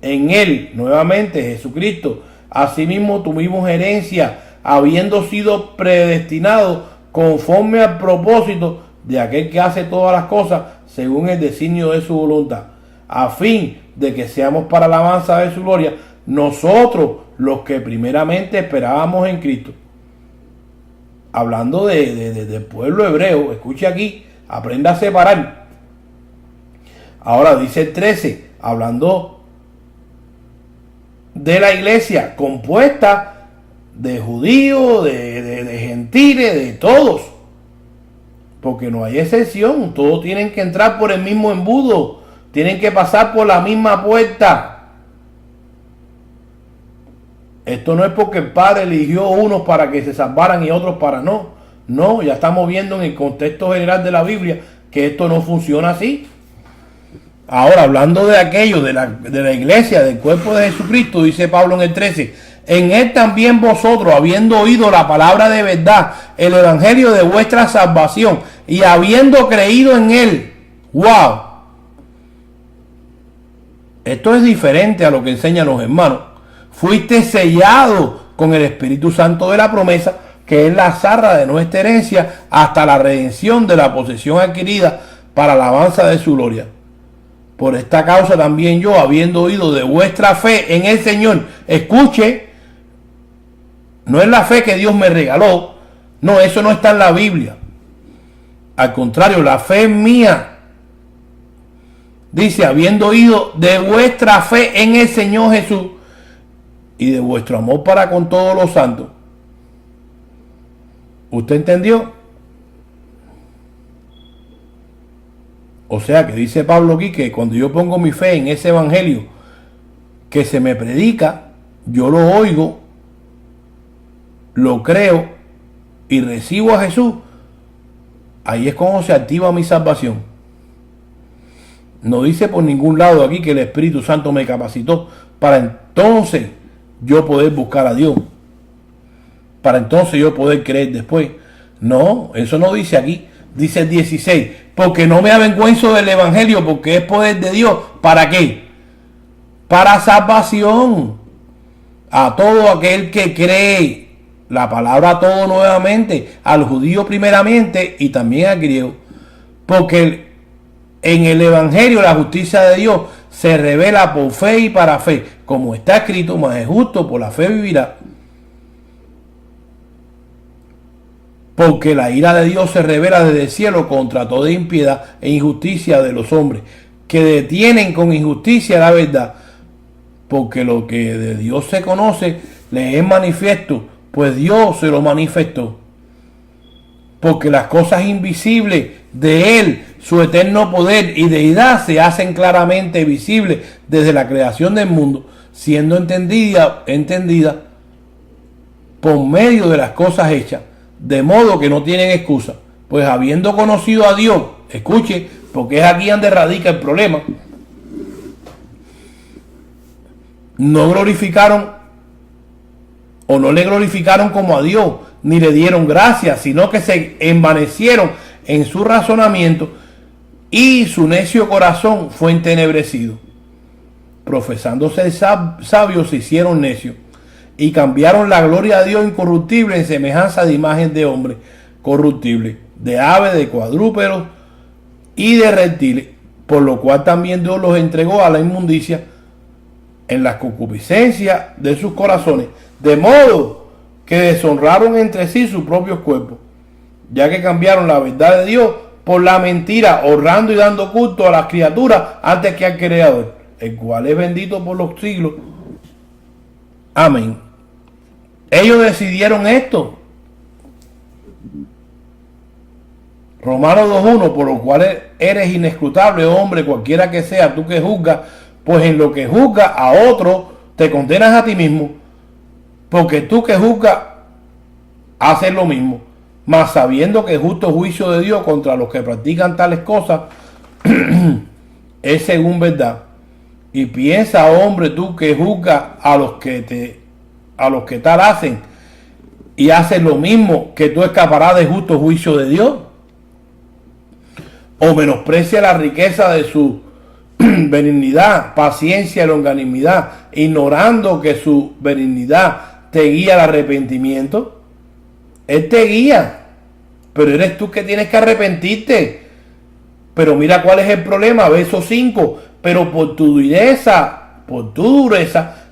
En Él, nuevamente, Jesucristo, asimismo tuvimos herencia, habiendo sido predestinados conforme al propósito de aquel que hace todas las cosas según el designio de su voluntad, a fin de que seamos para alabanza de su gloria, nosotros los que primeramente esperábamos en Cristo. Hablando del pueblo hebreo, escuche aquí, aprenda a separar. Ahora dice el 13, hablando de la iglesia compuesta de judíos, de gentiles, de todos, porque no hay excepción, todos tienen que entrar por el mismo embudo, tienen que pasar por la misma puerta. Esto no es porque el Padre eligió unos para que se salvaran y otros para no. No, ya estamos viendo en el contexto general de la Biblia que esto no funciona así. Ahora, hablando de aquello, de la iglesia, del cuerpo de Jesucristo, dice Pablo en el 13, en Él también vosotros, habiendo oído la palabra de verdad, el evangelio de vuestra salvación, y habiendo creído en Él. ¡Wow! Esto es diferente a lo que enseñan los hermanos. Fuiste sellado con el Espíritu Santo de la promesa, que es la zarra de nuestra herencia, hasta la redención de la posesión adquirida para la alabanza de su gloria. Por esta causa también yo, habiendo oído de vuestra fe en el Señor, escuche, no es la fe que Dios me regaló, no, eso no está en la Biblia. Al contrario, la fe es mía. Dice, habiendo oído de vuestra fe en el Señor Jesús y de vuestro amor para con todos los santos. ¿Usted entendió? O sea que dice Pablo aquí que cuando yo pongo mi fe en ese evangelio que se me predica, yo lo oigo, lo creo y recibo a Jesús, ahí es como se activa mi salvación. No dice por ningún lado aquí que el Espíritu Santo me capacitó para entonces yo poder buscar a Dios, para entonces yo poder creer después. No, eso no dice aquí. Dice el 16, porque no me avergüenzo del evangelio, porque es poder de Dios. ¿Para qué? Para salvación a todo aquel que cree. La palabra todo nuevamente, al judío primeramente y también al griego. Porque en el evangelio la justicia de Dios se revela por fe y para fe, como está escrito, mas es justo, por la fe vivirá. Porque la ira de Dios se revela desde el cielo contra toda impiedad e injusticia de los hombres, que detienen con injusticia la verdad. Porque lo que de Dios se conoce le es manifiesto, pues Dios se lo manifestó. porque las cosas invisibles de Él, su eterno poder y deidad, se hacen claramente visibles desde la creación del mundo, siendo entendida por medio de las cosas hechas, de modo que no tienen excusa, pues habiendo conocido a Dios, escuche, porque es aquí donde radica el problema, no glorificaron o no le glorificaron como a Dios, ni le dieron gracias, sino que se envanecieron en su razonamiento y su necio corazón fue entenebrecido. Profesando ser sabios, se hicieron necios y cambiaron la gloria de Dios incorruptible en semejanza de imagen de hombre corruptible, de aves, de cuadrúpedos y de reptiles, por lo cual también Dios los entregó a la inmundicia en la concupiscencia de sus corazones, de modo que deshonraron entre sí sus propios cuerpos, ya que cambiaron la verdad de Dios por la mentira, honrando y dando culto a las criaturas antes que al Creador, el cual es bendito por los siglos. Amén. Ellos decidieron esto. Romanos 2.1, por lo cual eres inescrutable, hombre, cualquiera que sea, tú que juzgas, pues en lo que juzgas a otro, te condenas a ti mismo, porque tú que juzgas, haces lo mismo, mas sabiendo que el justo juicio de Dios contra los que practican tales cosas es según verdad. Y piensa, hombre, tú que juzgas a los que tal hacen y haces lo mismo, que tú escaparás del justo juicio de Dios, o menosprecia la riqueza de su benignidad, paciencia y longanimidad, ignorando que su benignidad te guía al arrepentimiento. Él te guía, pero eres tú que tienes que arrepentirte. Pero mira cuál es el problema, verso 5, pero por tu dureza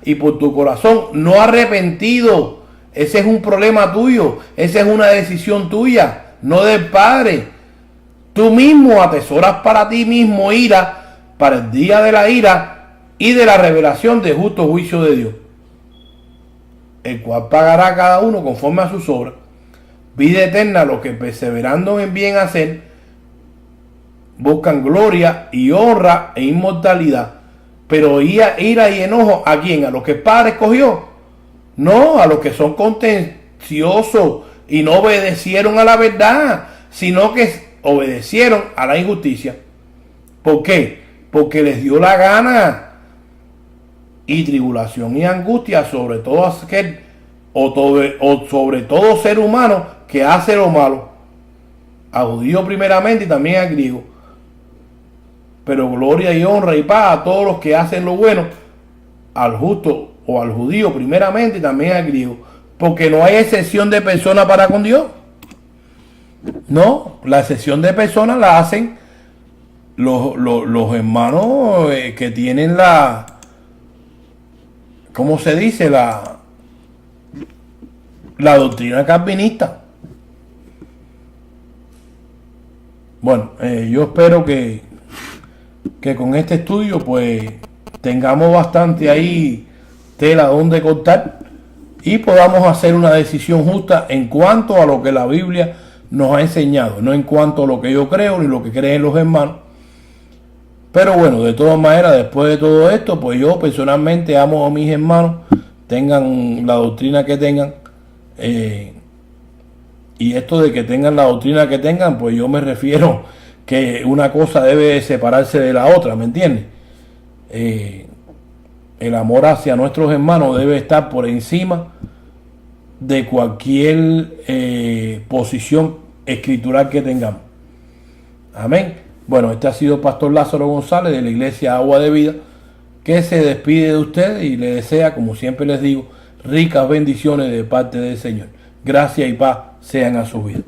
y por tu corazón no arrepentido. Ese es un problema tuyo, esa es una decisión tuya, no del Padre. Tú mismo atesoras para ti mismo ira, para el día de la ira y de la revelación del justo juicio de Dios, el cual pagará a cada uno conforme a sus obras. Vida eterna a los que perseverando en bien hacer buscan gloria y honra e inmortalidad. Pero ira y enojo, ¿a quién? ¿A los que el Padre escogió? No, a los que son contenciosos y no obedecieron a la verdad, sino que obedecieron a la injusticia. ¿Por qué? Porque les dio la gana. Y tribulación y angustia sobre todo aquel o sobre todo ser humano que hace lo malo, a judío primeramente y también a griego, pero gloria y honra y paz a todos los que hacen lo bueno, al justo o al judío primeramente y también al griego, porque no hay excepción de personas para con Dios. No, la excepción de personas la hacen los hermanos que tienen la, ¿cómo se dice? La doctrina calvinista. Bueno, yo espero que con este estudio pues tengamos bastante ahí tela donde cortar y podamos hacer una decisión justa en cuanto a lo que la Biblia nos ha enseñado, no en cuanto a lo que yo creo ni lo que creen los hermanos. Pero bueno, de todas maneras, después de todo esto, pues yo personalmente amo a mis hermanos, tengan la doctrina que tengan, y esto de que tengan la doctrina que tengan, pues yo me refiero que una cosa debe separarse de la otra, ¿me entiendes? El amor hacia nuestros hermanos debe estar por encima de cualquier posición escritural que tengamos. Amén. Bueno, este ha sido Pastor Lázaro González de la Iglesia Agua de Vida, que se despide de ustedes y le desea, como siempre les digo, ricas bendiciones de parte del Señor. Gracias y paz sean a su vida.